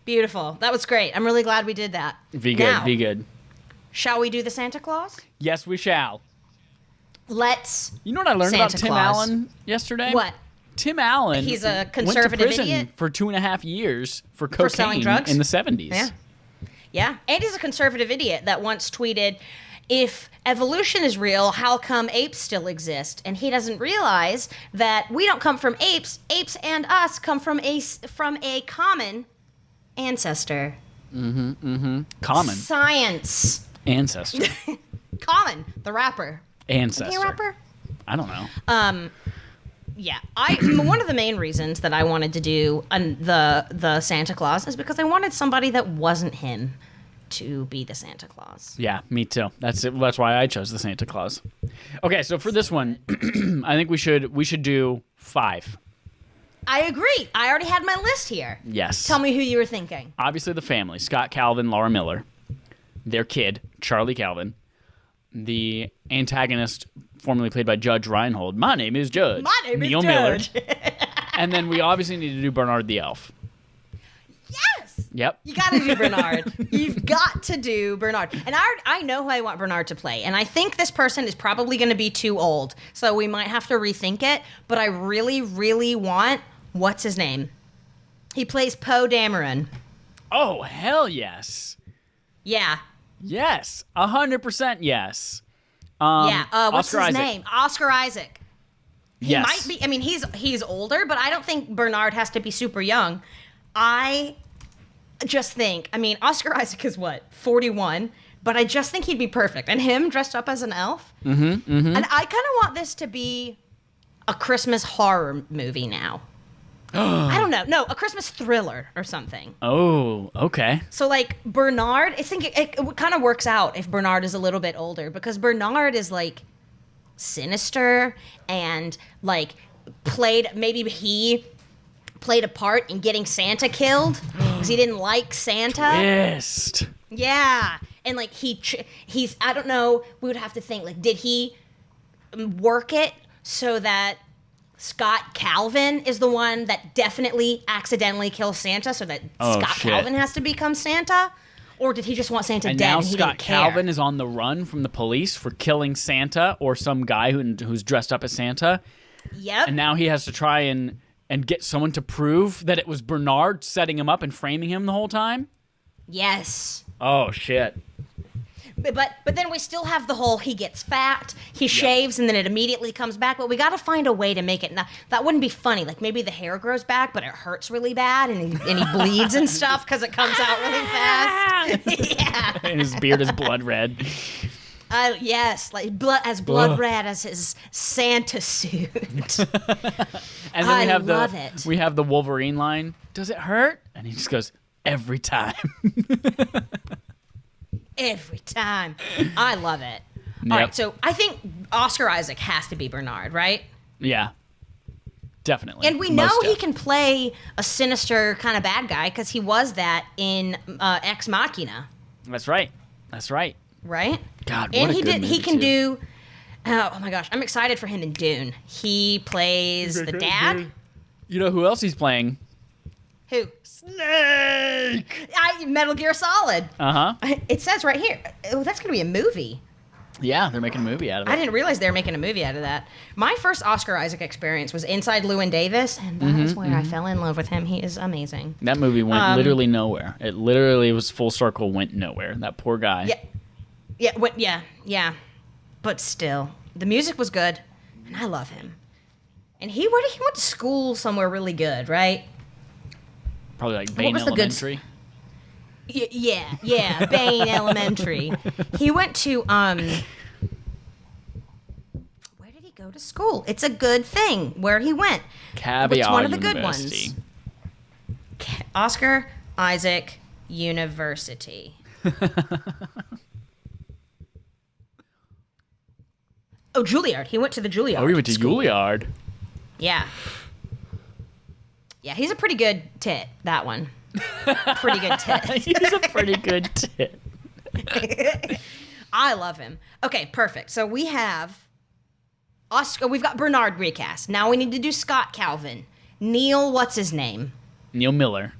Speaker 1: Beautiful. That was great. I'm really glad we did that.
Speaker 2: Be good,
Speaker 1: Now,
Speaker 2: be good.
Speaker 1: shall we do the Santa Claus?
Speaker 2: Yes, we shall.
Speaker 1: Let's.
Speaker 2: You know what I learned about
Speaker 1: Santa
Speaker 2: Tim
Speaker 1: Claus.
Speaker 2: Allen yesterday?
Speaker 1: What?
Speaker 2: Tim Allen.
Speaker 1: He's a
Speaker 2: went
Speaker 1: conservative
Speaker 2: to prison
Speaker 1: idiot?
Speaker 2: for 2.5 years for cocaine
Speaker 1: selling drugs?
Speaker 2: in the 70s.
Speaker 1: Yeah. Yeah. And he's a conservative idiot that once tweeted, if evolution is real, how come apes still exist? And he doesn't realize that we don't come from apes. Apes and us come from a common ancestor.
Speaker 2: Common
Speaker 1: Science.
Speaker 2: ancestor.
Speaker 1: Common, the rapper.
Speaker 2: Ancestor.
Speaker 1: Is he a rapper?
Speaker 2: I don't know.
Speaker 1: Yeah, one of the main reasons that I wanted to do the Santa Claus is because I wanted somebody that wasn't him to be the Santa Claus.
Speaker 2: Yeah, me too. That's it. That's why I chose the Santa Claus. Okay, so for this one, I think we should do 5.
Speaker 1: I agree. I already had my list here.
Speaker 2: Yes.
Speaker 1: Tell me who you were thinking.
Speaker 2: Obviously, the family: Scott Calvin, Laura Miller, their kid Charlie Calvin, the antagonist formerly played by Judge Reinhold. My name is Judge.
Speaker 1: My name
Speaker 2: Neil
Speaker 1: is Judge.
Speaker 2: Miller. And then we obviously need to do Bernard the Elf.
Speaker 1: Yes!
Speaker 2: Yep.
Speaker 1: You gotta do Bernard. You've got to do Bernard. And I know who I want Bernard to play. And I think this person is probably going to be too old. So we might have to rethink it. But I really, really want, what's his name? He plays Poe Dameron.
Speaker 2: Oh, hell yes.
Speaker 1: Yeah.
Speaker 2: Yes. 100% yes.
Speaker 1: What's
Speaker 2: Oscar
Speaker 1: his
Speaker 2: Isaac.
Speaker 1: name? Oscar Isaac. He
Speaker 2: Yes.
Speaker 1: might be, I mean, he's older, but I don't think Bernard has to be super young. I just think, I mean, Oscar Isaac is what, 41? But I just think he'd be perfect. And him dressed up as an elf. And I kind of want this to be a Christmas horror movie now. I don't know. No, a Christmas thriller or something.
Speaker 2: Oh, okay.
Speaker 1: So, like, Bernard, I think it kind of works out if Bernard is a little bit older, because Bernard is, like, sinister and, like, maybe he played a part in getting Santa killed because he didn't like Santa.
Speaker 2: Twist.
Speaker 1: Yeah. And, like, he's, I don't know, we would have to think, like, did he work it so that Scott Calvin is the one that definitely accidentally kills Santa so that Scott
Speaker 2: shit.
Speaker 1: Calvin has to become Santa? Or did he just want Santa
Speaker 2: And
Speaker 1: dead
Speaker 2: now
Speaker 1: and he
Speaker 2: Scott
Speaker 1: didn't care?
Speaker 2: Calvin is on the run from the police for killing Santa or some guy who's dressed up as Santa.
Speaker 1: Yep.
Speaker 2: And now he has to try and get someone to prove that it was Bernard setting him up and framing him the whole time?
Speaker 1: Yes.
Speaker 2: Oh, shit.
Speaker 1: But then we still have the whole he gets fat, he shaves, and then it immediately comes back. But we got to find a way to make it. That wouldn't be funny. Like maybe the hair grows back, but it hurts really bad, and he bleeds and stuff because it comes out really fast. Yeah.
Speaker 2: And his beard is blood red.
Speaker 1: Yes, like blood red as his Santa suit.
Speaker 2: And then
Speaker 1: love it.
Speaker 2: We have the Wolverine line. Does it hurt? And he just goes, every time.
Speaker 1: Every time. I love it.
Speaker 2: Yep.
Speaker 1: All right, so I think Oscar Isaac has to be Bernard, right?
Speaker 2: Yeah. Definitely.
Speaker 1: And we know he can play a sinister kind of bad guy because he was that in Ex Machina.
Speaker 2: That's right. That's right.
Speaker 1: Right?
Speaker 2: God, what
Speaker 1: and
Speaker 2: a
Speaker 1: he
Speaker 2: good
Speaker 1: did.
Speaker 2: movie,
Speaker 1: He can
Speaker 2: too.
Speaker 1: do. Oh my gosh, I'm excited for him in Dune. He plays the dad.
Speaker 2: You know who else he's playing?
Speaker 1: Who?
Speaker 2: Snake!
Speaker 1: Metal Gear Solid.
Speaker 2: Uh-huh.
Speaker 1: It says right here. Oh, that's gonna be a movie.
Speaker 2: Yeah, they're making a movie out of it.
Speaker 1: I didn't realize they were making a movie out of that. My first Oscar Isaac experience was Inside Llewyn Davis, and that is where I fell in love with him. He is amazing.
Speaker 2: That movie went literally nowhere. It literally was full circle, went nowhere. That poor guy.
Speaker 1: Yeah. But still, the music was good, and I love him. And he went to school somewhere really good, right?
Speaker 2: Probably like Bain
Speaker 1: was the good
Speaker 2: Elementary.
Speaker 1: Yeah, Bain Elementary. He went to where did he go to school? It's a good thing where he went.
Speaker 2: Caveat
Speaker 1: It's one of the
Speaker 2: University.
Speaker 1: good ones. Oscar Isaac University. Oh, Juilliard. He went to the Juilliard.
Speaker 2: Oh, he went to
Speaker 1: school.
Speaker 2: Juilliard.
Speaker 1: Yeah. Yeah, he's a pretty good tit, that one. Pretty good tit.
Speaker 2: He's a pretty good tit.
Speaker 1: I love him. Okay, perfect. So we have Oscar. We've got Bernard recast. Now we need to do Scott Calvin. Neil, what's his name?
Speaker 2: Neil Miller.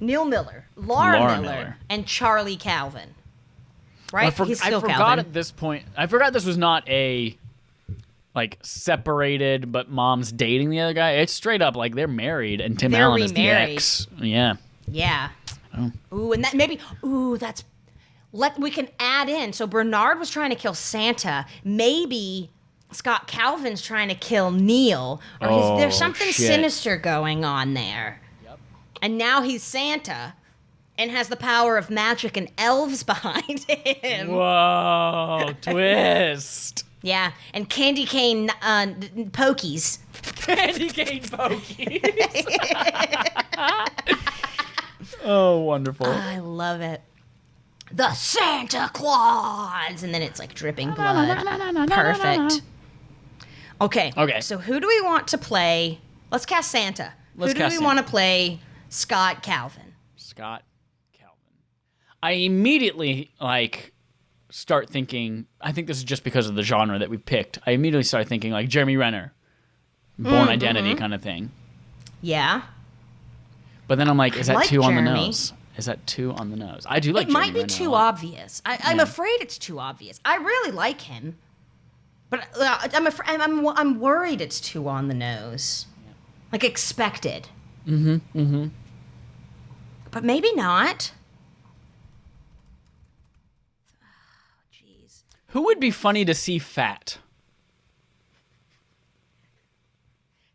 Speaker 1: Neil Miller. Laura Miller. And Charlie Calvin. Right? He's still
Speaker 2: I forgot
Speaker 1: Calvin.
Speaker 2: at this point. I forgot this was not a separated, but mom's dating the other guy. It's straight up like they're married, and Tim
Speaker 1: They're
Speaker 2: Allen is the
Speaker 1: remarried.
Speaker 2: ex. Yeah.
Speaker 1: Yeah.
Speaker 2: Oh.
Speaker 1: Ooh, and that maybe. Ooh, that's. We can add in. So Bernard was trying to kill Santa. Maybe Scott Calvin's trying to kill Neil, or there's something
Speaker 2: shit.
Speaker 1: sinister going on there.
Speaker 2: Yep.
Speaker 1: And now he's Santa, and has the power of magic and elves behind him.
Speaker 2: Whoa! Twist.
Speaker 1: Yeah, and candy cane pokies.
Speaker 2: Candy cane pokies. Oh, wonderful.
Speaker 1: I love it. The Santa Claus, and then it's like dripping blood. Perfect. Okay. So who do we want to play? Let's cast Santa.
Speaker 2: Let's
Speaker 1: who do
Speaker 2: cast
Speaker 1: we
Speaker 2: Santa.
Speaker 1: want to play? Scott Calvin.
Speaker 2: Scott Calvin. I immediately start thinking. I think this is just because of the genre that we picked. I immediately start thinking like Jeremy Renner, Born Identity kind of thing.
Speaker 1: Yeah.
Speaker 2: But then I'm like, is that
Speaker 1: like
Speaker 2: too on the
Speaker 1: Jeremy.
Speaker 2: nose? Is that too on the nose? I do like
Speaker 1: It
Speaker 2: Jeremy
Speaker 1: might be
Speaker 2: Renner a
Speaker 1: too
Speaker 2: lot.
Speaker 1: obvious. I'm afraid it's too obvious. I really like him, but I'm worried it's too on the nose, like expected. But maybe not. Jeez.
Speaker 2: Who would be funny to see fat?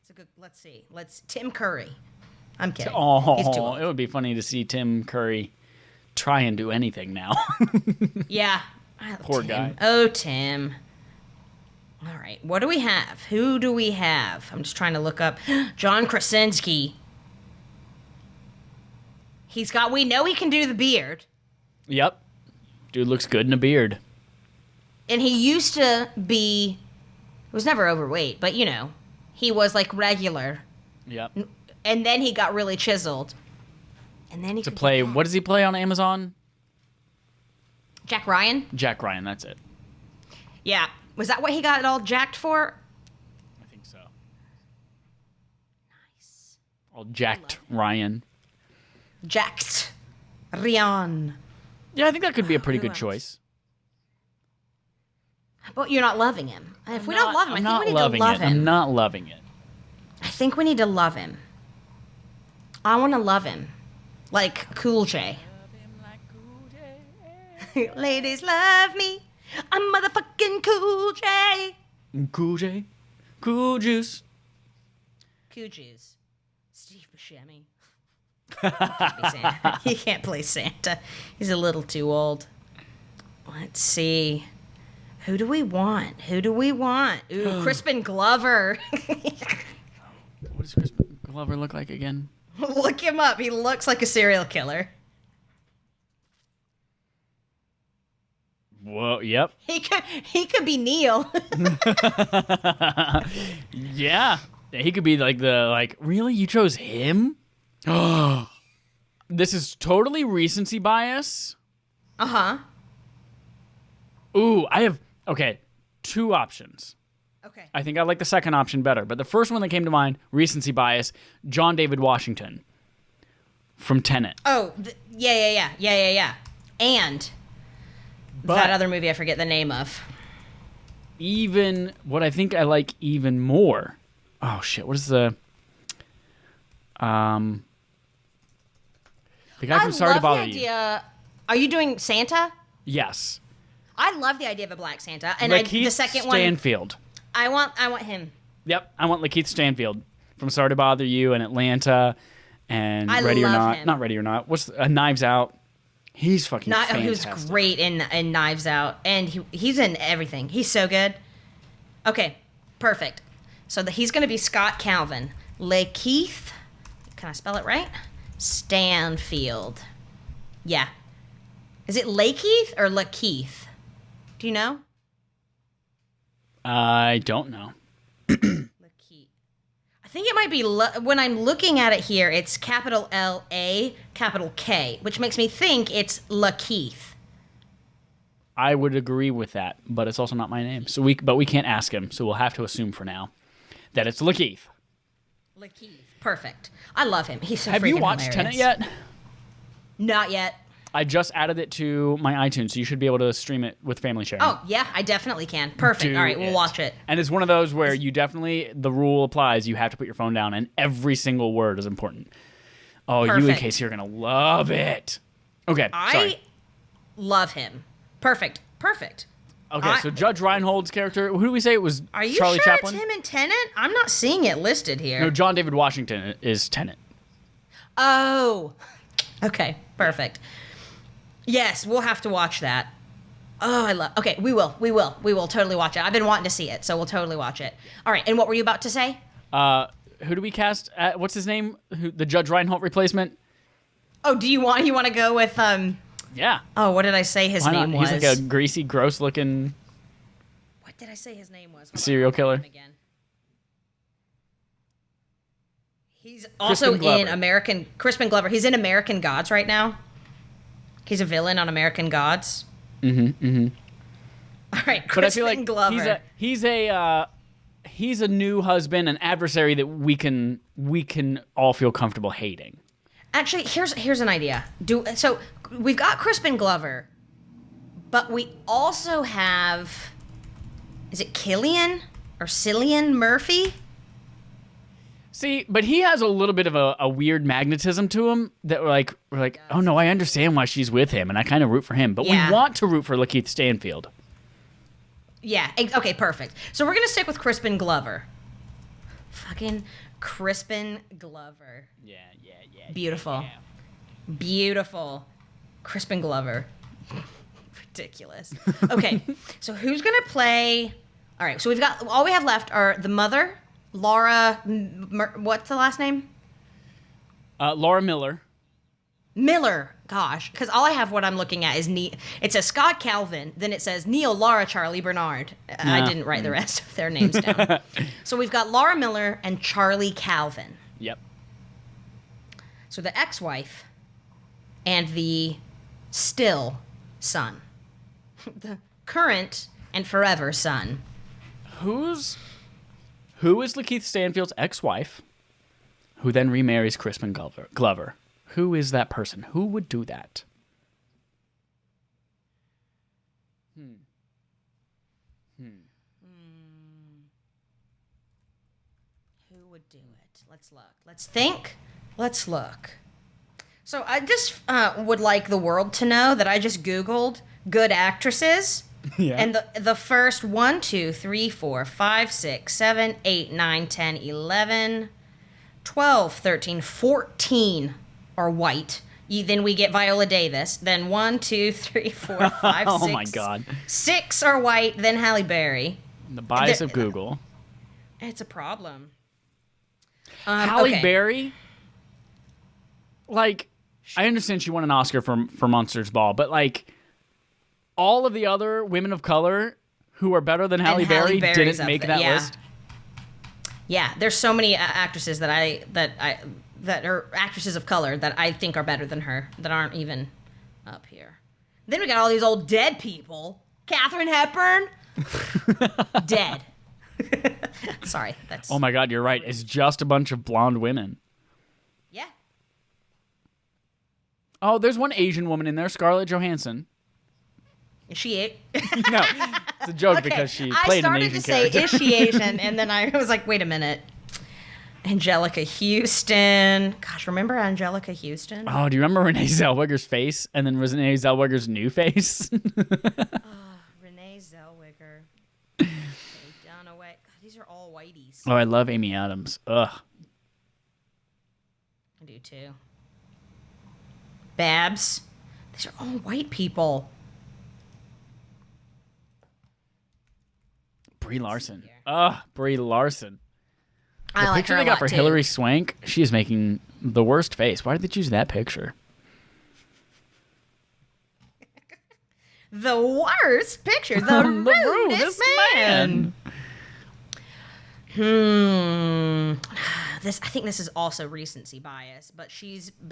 Speaker 1: It's a good. Let's see. Tim Curry. I'm kidding.
Speaker 2: Oh,
Speaker 1: He's too old.
Speaker 2: it would be funny to see Tim Curry try and do anything now.
Speaker 1: Yeah.
Speaker 2: Poor
Speaker 1: Tim.
Speaker 2: guy.
Speaker 1: Oh, Tim. All right. What do we have? Who do we have? I'm just trying to look up. John Krasinski. We know he can do the beard.
Speaker 2: Yep. Dude looks good in a beard.
Speaker 1: And he used to be, was never overweight, but he was like regular.
Speaker 2: Yep.
Speaker 1: And then he got really chiseled. And then he
Speaker 2: To
Speaker 1: could
Speaker 2: play,
Speaker 1: get fat.
Speaker 2: what does he play on Amazon?
Speaker 1: Jack Ryan?
Speaker 2: Jack Ryan, that's it.
Speaker 1: Yeah. Was that what he got it all jacked for?
Speaker 2: I think so. Nice. All jacked Ryan.
Speaker 1: Jacked. Ryan.
Speaker 2: Yeah, I think that could be a pretty
Speaker 1: Who
Speaker 2: good
Speaker 1: else?
Speaker 2: choice.
Speaker 1: But you're not loving him. If we don't love him,
Speaker 2: I'm
Speaker 1: I think we
Speaker 2: not
Speaker 1: need to love
Speaker 2: it. I'm
Speaker 1: him.
Speaker 2: not loving it.
Speaker 1: I think we need to love him. I want to love him. Like Cool J. Ladies love me. I'm motherfucking Cool J.
Speaker 2: Cool J. Cool Juice.
Speaker 1: Cool Juice. Steve Buscemi. He can't play Santa. He's a little too old. Let's see. Who do we want? Ooh, Crispin Glover.
Speaker 2: What does Crispin Glover look like again?
Speaker 1: Look him up. He looks like a serial killer.
Speaker 2: Whoa, yep.
Speaker 1: He could be Neil.
Speaker 2: Yeah. He could be really? You chose him? Oh. This is totally recency bias.
Speaker 1: Uh-huh.
Speaker 2: Ooh, I have, two options.
Speaker 1: Okay.
Speaker 2: I think I like the second option better, but the first one that came to mind, recency bias, John David Washington from Tenet.
Speaker 1: Oh, yeah. And
Speaker 2: But
Speaker 1: that other movie I forget the name of.
Speaker 2: even, what I think I like even more, oh shit, what is the guy from Sorry to Bother You.
Speaker 1: Are you doing Santa?
Speaker 2: Yes.
Speaker 1: I love the idea of a black Santa, and
Speaker 2: Lakeith
Speaker 1: the second
Speaker 2: Stanfield.
Speaker 1: one, I want him.
Speaker 2: Yep, I want Lakeith Stanfield from Sorry to Bother You and Atlanta and
Speaker 1: I
Speaker 2: Ready or
Speaker 1: love
Speaker 2: Not.
Speaker 1: him.
Speaker 2: Not Ready or Not. What's Knives Out? He's fucking fantastic.
Speaker 1: He was great in Knives Out, and he's in everything. He's so good. Okay, perfect. So he's going to be Scott Calvin. Lakeith, can I spell it right? Stanfield. Yeah. Is it Lakeith or Lakeith? Do you know?
Speaker 2: I don't know.
Speaker 1: Lakeith. I think it might be, when I'm looking at it here, it's capital L-A, capital K, which makes me think it's Lakeith.
Speaker 2: I would agree with that, but it's also not my name. But we can't ask him, so we'll have to assume for now that it's Lakeith.
Speaker 1: Lakeith. Perfect. I love him. He's so
Speaker 2: Have
Speaker 1: freaking
Speaker 2: you watched
Speaker 1: hilarious.
Speaker 2: Tenet yet?
Speaker 1: Not yet.
Speaker 2: I just added it to my iTunes, so you should be able to stream it with family sharing.
Speaker 1: Oh, yeah, I definitely can. Perfect.
Speaker 2: Do
Speaker 1: All right, we'll
Speaker 2: it.
Speaker 1: watch it.
Speaker 2: And it's one of those where you definitely, the rule applies, you have to put your phone down, and every single word is important. Oh, you and
Speaker 1: Perfect.
Speaker 2: Casey are going to love it. Okay, sorry.
Speaker 1: I love him. Perfect.
Speaker 2: Okay, so Judge Reinhold's character, who do we say it was?
Speaker 1: Are you
Speaker 2: Charlie
Speaker 1: sure
Speaker 2: Chaplin?
Speaker 1: it's him in Tenet? I'm not seeing it listed here.
Speaker 2: No, John David Washington is Tenet.
Speaker 1: Oh. Okay, perfect. Yes, we'll have to watch that. Oh, I love. Okay, we will totally watch it. I've been wanting to see it, so we'll totally watch it. All right, and what were you about to say?
Speaker 2: Who do we cast? What's his name? The Judge Reinhold replacement?
Speaker 1: Oh, do you want to go with
Speaker 2: Yeah.
Speaker 1: Oh, what did I say his
Speaker 2: Why not?
Speaker 1: name was?
Speaker 2: He's like a greasy, gross-looking
Speaker 1: What did I say his name was? Hold on,
Speaker 2: serial
Speaker 1: I'll call
Speaker 2: killer.
Speaker 1: him again. He's also in Crispin Glover. He's in American Gods right now. He's a villain on American Gods.
Speaker 2: Mm-hmm.
Speaker 1: All right,
Speaker 2: But I feel like
Speaker 1: Crispin Glover.
Speaker 2: he's a new husband, an adversary that we can all feel comfortable hating.
Speaker 1: Actually, here's an idea. So we've got Crispin Glover, but we also have, is it Cillian or Cillian Murphy?
Speaker 2: See, but he has a little bit of a weird magnetism to him that we're like, oh no, I understand why she's with him, and I kind of root for him, but
Speaker 1: Yeah.
Speaker 2: we want to root for Lakeith Stanfield.
Speaker 1: Yeah. Okay. Perfect. So we're gonna stick with Crispin Glover. Fucking Crispin Glover.
Speaker 2: Yeah.
Speaker 1: Beautiful. Beautiful. Crispin Glover. Ridiculous. Okay. So who's gonna play? All right. So all we have left are the mother, Laura. What's the last name?
Speaker 2: Laura Miller.
Speaker 1: Miller. Gosh, because all I have, what I'm looking at is it says Scott Calvin, then it says Neil, Laura, Charlie, Bernard. I didn't write the rest of their names down. So we've got Laura Miller and Charlie Calvin.
Speaker 2: Yep.
Speaker 1: So the ex-wife and the still son. The current and forever son.
Speaker 2: Who is Lakeith Stanfield's ex-wife, who then remarries Crispin Glover? Who is that person? Who would do that?
Speaker 1: Who would do it? Let's look. Let's think. Let's look. So I just would like the world to know that I just Googled good actresses.
Speaker 2: Yeah.
Speaker 1: And the first 1, 2, 3, 4, 5, 6, 7, 8, 9, 10, 11, 12, 13, 14 are white. Then we get Viola Davis. Then 1, 2, 3, 4, 5,
Speaker 2: Oh
Speaker 1: 6.
Speaker 2: my God.
Speaker 1: 6 are white. Then Halle Berry.
Speaker 2: The bias of Google.
Speaker 1: It's a problem.
Speaker 2: Halle Berry. Like, I understand she won an Oscar for Monsters Ball, but like, all of the other women of color who are better than Halle Berry didn't make that list.
Speaker 1: Yeah, there's so many actresses that are actresses of color that I think are better than her that aren't even up here. Then we got all these old dead people. Katharine Hepburn, dead. Sorry, that's.
Speaker 2: Oh my God, you're right. It's just a bunch of blonde women.
Speaker 1: Yeah.
Speaker 2: Oh, there's one Asian woman in there, Scarlett Johansson.
Speaker 1: Is she it?
Speaker 2: No, it's a joke because she played an Asian character.
Speaker 1: I started to say, is she Asian? And then I was like, wait a minute. Angelica Houston. Gosh, remember Angelica Houston?
Speaker 2: Oh, do you remember Renee Zellweger's face? And then Renee Zellweger's new face?
Speaker 1: Renee Zellweger. Dunaway. God, these are all whiteys.
Speaker 2: Oh, I love Amy Adams. Ugh.
Speaker 1: I do too. Babs. These are all white people.
Speaker 2: Brie Larson. Ugh, Brie Larson.
Speaker 1: I like
Speaker 2: picture
Speaker 1: her
Speaker 2: they
Speaker 1: a
Speaker 2: got
Speaker 1: lot
Speaker 2: for
Speaker 1: too.
Speaker 2: Hillary Swank, she is making the worst face. Why did they choose that picture?
Speaker 1: The worst picture. The rudest man. I think this is also recency bias, but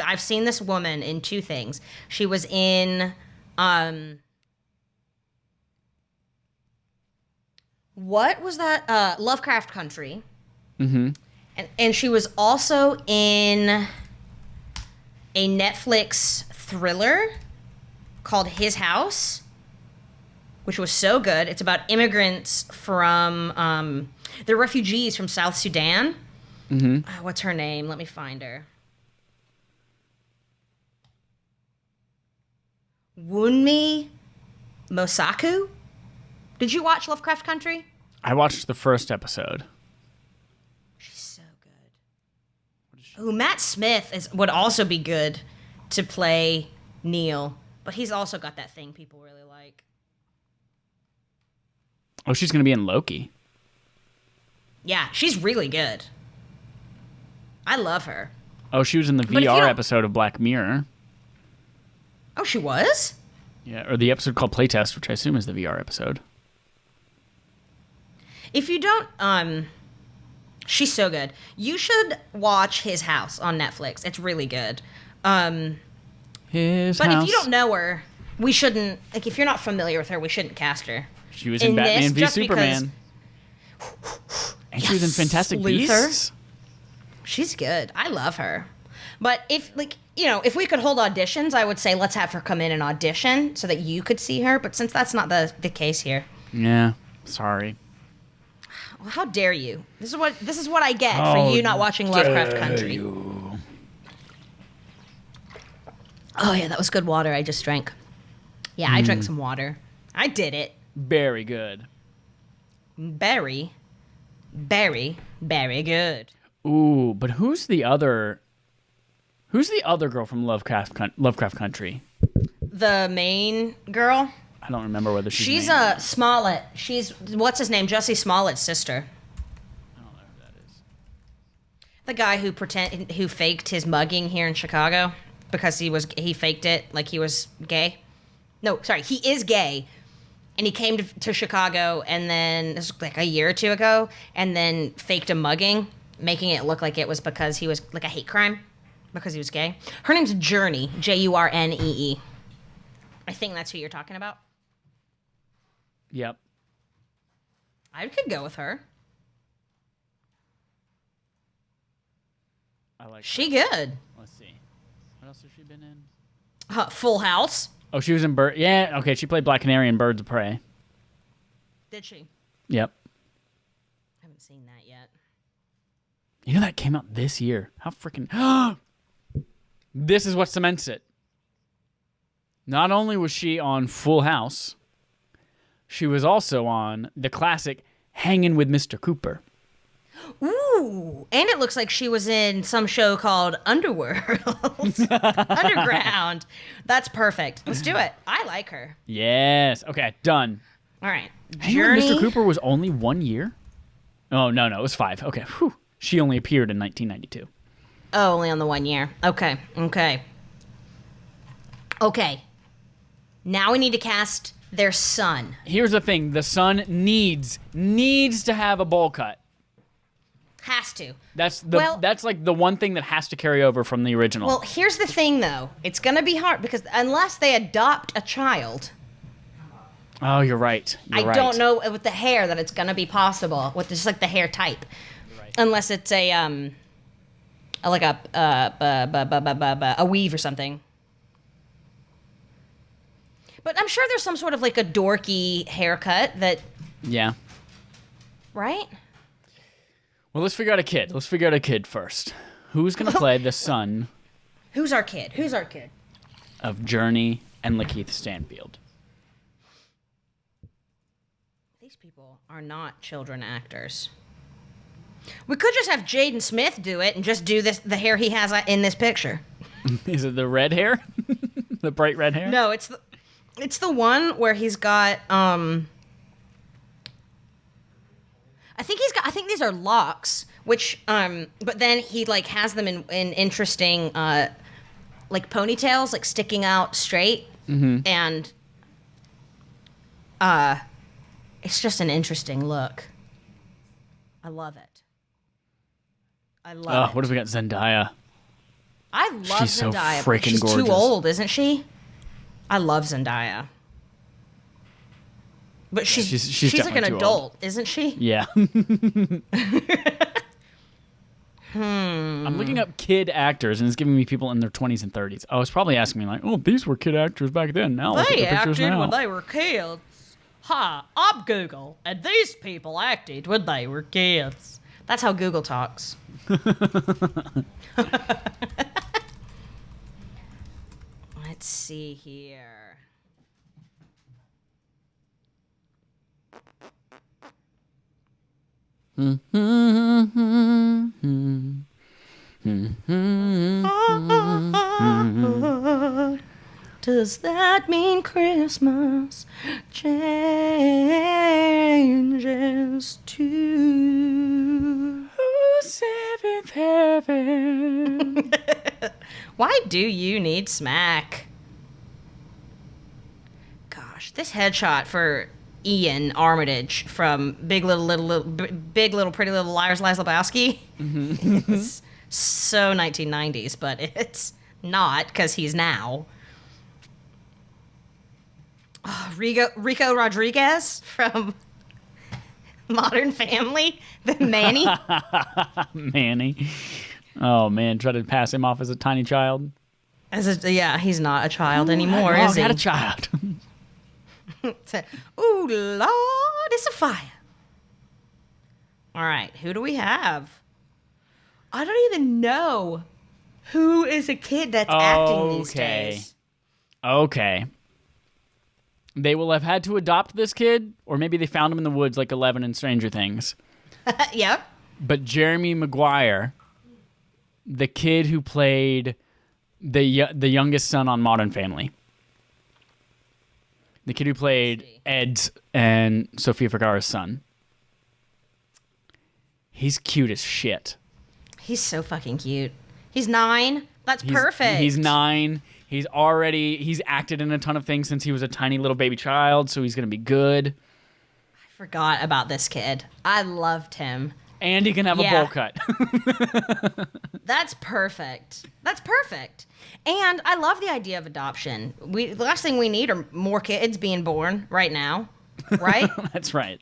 Speaker 1: I've seen this woman in 2 things. She was in what was that? Lovecraft Country.
Speaker 2: Mm-hmm.
Speaker 1: And she was also in a Netflix thriller called His House, which was so good. It's about immigrants from they're refugees from South Sudan.
Speaker 2: Mm-hmm.
Speaker 1: What's her name? Let me find her. Wunmi Mosaku. Did you watch Lovecraft Country?
Speaker 2: I watched the first episode.
Speaker 1: She's so good. Ooh, Matt Smith would also be good to play Neil, but he's also got that thing people really like.
Speaker 2: Oh, she's going to be in Loki.
Speaker 1: Yeah, she's really good. I love her.
Speaker 2: Oh, she was in the VR episode of Black Mirror.
Speaker 1: Oh, she was?
Speaker 2: Yeah, or the episode called Playtest, which I assume is the VR episode.
Speaker 1: If you don't, she's so good. You should watch His House on Netflix. It's really good.
Speaker 2: His
Speaker 1: But
Speaker 2: house.
Speaker 1: if you don't know her, we shouldn't, like, if you're not familiar with her, we shouldn't cast her.
Speaker 2: She was in Batman v Superman. And she was in Fantastic
Speaker 1: Luther.
Speaker 2: Beasts.
Speaker 1: She's good. I love her. But if we could hold auditions, I would say let's have her come in and audition so that you could see her. But since that's not the case here.
Speaker 2: Yeah, sorry.
Speaker 1: Well, how dare you? This is what I get for you not watching Lovecraft Country. Oh yeah, that was good water I just drank. Yeah, I drank some water. I did it.
Speaker 2: Very good.
Speaker 1: Very, very, very good.
Speaker 2: Ooh, but who's the other girl from Lovecraft Country?
Speaker 1: The main girl?
Speaker 2: I don't remember whether she's
Speaker 1: Smollett. She's what's his name? Jussie Smollett's sister.
Speaker 2: I don't know who that is.
Speaker 1: The guy who faked his mugging here in Chicago because he faked it like he was gay. No, sorry, he is gay. And he came to Chicago and then this was like a year or 2 ago and then faked a mugging, making it look like it was because he was like a hate crime because he was gay. Her name's Journey, Jurnee. I think that's who you're talking about.
Speaker 2: Yep.
Speaker 1: I could go with her.
Speaker 2: I like
Speaker 1: She
Speaker 2: her.
Speaker 1: good.
Speaker 2: Let's see. What else has she been in?
Speaker 1: Full House.
Speaker 2: Oh, she was in Yeah, okay. She played Black Canary in Birds of Prey.
Speaker 1: Did she?
Speaker 2: Yep.
Speaker 1: I haven't seen that yet.
Speaker 2: You know that came out this year. How freaking... This is what cements it. Not only was she on Full House, she was also on the classic Hangin' with Mr. Cooper.
Speaker 1: Ooh, Ooh, and it looks like she was in some show called Underworld. Underground. That's perfect. Let's do it. I like her.
Speaker 2: Yes. Okay, done.
Speaker 1: All right.
Speaker 2: Hang on, Mr. Cooper was only 1 year? Oh, no, it was 5. Okay. Whew. She only appeared in 1992.
Speaker 1: Oh, only on the 1 year. Okay. Now we need to cast their son.
Speaker 2: Here's the thing. The son needs to have a bowl cut.
Speaker 1: Has to.
Speaker 2: That's like the one thing that has to carry over from the original.
Speaker 1: Well, here's the thing, though. It's going to be hard because unless they adopt a child...
Speaker 2: Oh, you're right.
Speaker 1: I don't know with the hair that it's going to be possible with just like the hair type.
Speaker 2: Right.
Speaker 1: Unless it's a weave or something. But I'm sure there's some sort of like a dorky haircut that...
Speaker 2: Yeah.
Speaker 1: Right?
Speaker 2: Well, let's figure out a kid. Let's figure out a kid first. Who's going to play the son
Speaker 1: Who's our kid?
Speaker 2: of Journey and Lakeith Stanfield?
Speaker 1: These people are not children actors. We could just have Jaden Smith do it and just do the hair he has in this picture.
Speaker 2: Is it the red hair? The bright red hair?
Speaker 1: No, it's the one where he's got I think these are locks, which but then he like has them in interesting like ponytails, like sticking out straight, and it's just an interesting look. I love it. I love it.
Speaker 2: What have we got? Zendaya.
Speaker 1: I love
Speaker 2: She's so
Speaker 1: Zendaya.
Speaker 2: freaking
Speaker 1: She's
Speaker 2: gorgeous.
Speaker 1: too old, isn't she? I love Zendaya. But she's like an
Speaker 2: definitely too
Speaker 1: adult,
Speaker 2: old.
Speaker 1: isn't she?
Speaker 2: Yeah. I'm looking up kid actors, and it's giving me people in their 20s and 30s. I was probably asking me like, oh, these were kid actors back then. Now look at
Speaker 1: They
Speaker 2: the pictures
Speaker 1: acted
Speaker 2: now.
Speaker 1: when they were kids. Hi, I'm Google, and these people acted when they were kids. That's how Google talks. Let's see here. Does that mean Christmas changes too?
Speaker 2: Seventh heaven.
Speaker 1: Why do you need smack? Gosh, this headshot for Ian Armitage from Big Little Pretty Little Liars, Lies Lebowski is so 1990s, but it's not because he's now. Oh, Rico Rodriguez from Modern Family, the Manny.
Speaker 2: Manny. Oh, man. Try to pass him off as a tiny child.
Speaker 1: He's not a child anymore,
Speaker 2: Oh,
Speaker 1: is he?
Speaker 2: had a child.
Speaker 1: Ooh, Lord, it's a fire. All right, who do we have? I don't even know who is a kid that's acting these days.
Speaker 2: Okay. They will have had to adopt this kid, or maybe they found him in the woods like 11 in Stranger Things.
Speaker 1: Yep.
Speaker 2: But Jeremy Maguire, the kid who played the youngest son on Modern Family. The kid who played Ed's and Sofia Vergara's son. He's cute as shit.
Speaker 1: He's so fucking cute. He's 9. That's perfect.
Speaker 2: He's 9. He's acted in a ton of things since he was a tiny little baby child, so he's going to be good.
Speaker 1: I forgot about this kid. I loved him.
Speaker 2: And he can have a bowl cut.
Speaker 1: That's perfect. And I love the idea of adoption. The last thing we need are more kids being born right now, right?
Speaker 2: That's right.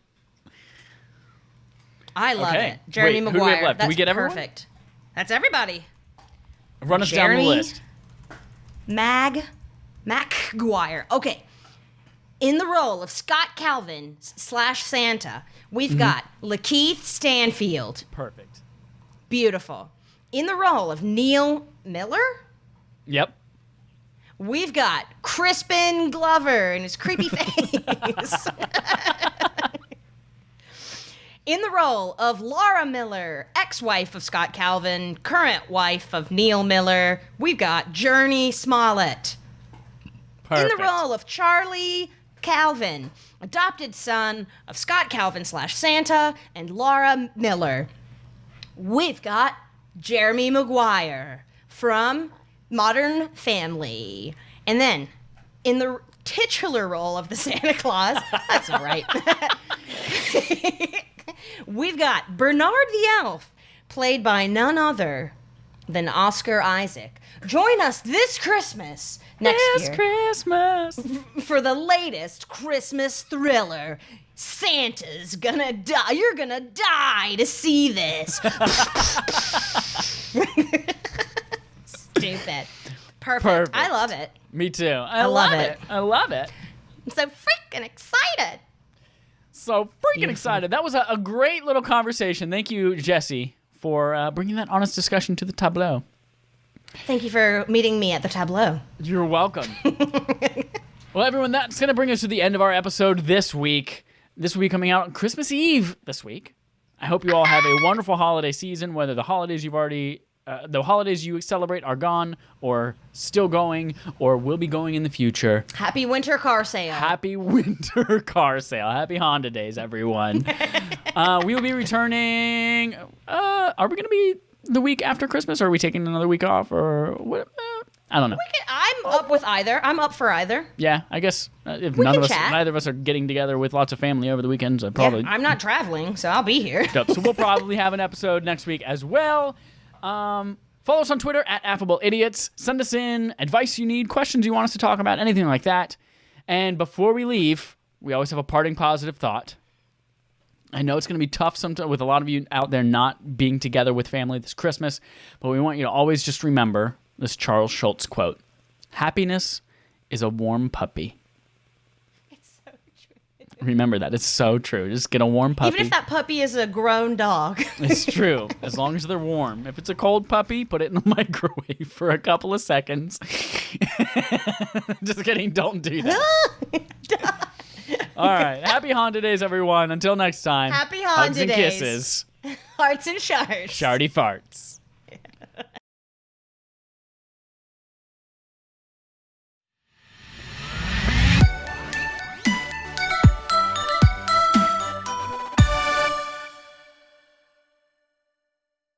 Speaker 1: I love
Speaker 2: Okay.
Speaker 1: it. Jeremy
Speaker 2: Wait, who do we have
Speaker 1: Maguire.
Speaker 2: left? Did
Speaker 1: That's
Speaker 2: we get everyone?
Speaker 1: perfect. That's everybody.
Speaker 2: Run us down the list.
Speaker 1: McGuire. Okay. In the role of Scott Calvin / Santa, we've got Lakeith Stanfield.
Speaker 2: Perfect.
Speaker 1: Beautiful. In the role of Neil Miller,
Speaker 2: Yep.
Speaker 1: we've got Crispin Glover and his creepy face. In the role of Laura Miller, ex-wife of Scott Calvin, current wife of Neil Miller, we've got Journey Smollett.
Speaker 2: Perfect.
Speaker 1: In the role of Charlie Calvin, adopted son of Scott Calvin / Santa and Laura Miller, we've got Jeremy Maguire from Modern Family. And then, in the titular role of the Santa Claus, that's right, we've got Bernard the Elf, played by none other than Oscar Isaac. Join us this Christmas next year
Speaker 2: Christmas.
Speaker 1: for the latest Christmas thriller. Santa's gonna die. You're gonna die to see this. Stupid. Perfect. I love it.
Speaker 2: Me too. I love it. I love it.
Speaker 1: I'm so freaking excited.
Speaker 2: So freaking excited. That was a great little conversation. Thank you, Jesse, for bringing that honest discussion to the tableau.
Speaker 1: Thank you for meeting me at the tableau.
Speaker 2: You're welcome. Well, everyone, that's going to bring us to the end of our episode this week. This will be coming out on Christmas Eve this week. I hope you all have a wonderful holiday season, whether the holidays the holidays you celebrate are gone or still going or will be going in the future.
Speaker 1: Happy winter car sale.
Speaker 2: Happy winter car sale. Happy Honda days, everyone. We will be returning. Are we going to be the week after Christmas, or are we taking another week off, or what? I don't know.
Speaker 1: I'm up with either. I'm up for either.
Speaker 2: Yeah, I guess if neither of us are getting together with lots of family over the weekends, probably.
Speaker 1: Yeah, I'm not traveling, so I'll be here.
Speaker 2: Dope. So we'll probably have an episode next week as well. Follow us on Twitter at Affable Idiots. Send us in advice you need, questions you want us to talk about, anything like that. And before we leave, we always have a parting positive thought. I know it's going to be tough sometimes with a lot of you out there not being together with family this Christmas, but we want you to always just remember this Charles Schulz quote. Happiness is a warm puppy.
Speaker 1: It's so true.
Speaker 2: Remember that. It's so true. Just get a warm puppy.
Speaker 1: Even if that puppy is a grown dog.
Speaker 2: It's true. As long as they're warm. If it's a cold puppy, put it in the microwave for a couple of seconds. Just kidding. Don't do that. All right. Happy Honda Days, everyone. Until next time.
Speaker 1: Happy Honda
Speaker 2: Hugs and
Speaker 1: Days.
Speaker 2: kisses.
Speaker 1: Hearts and shards.
Speaker 2: Shardy farts.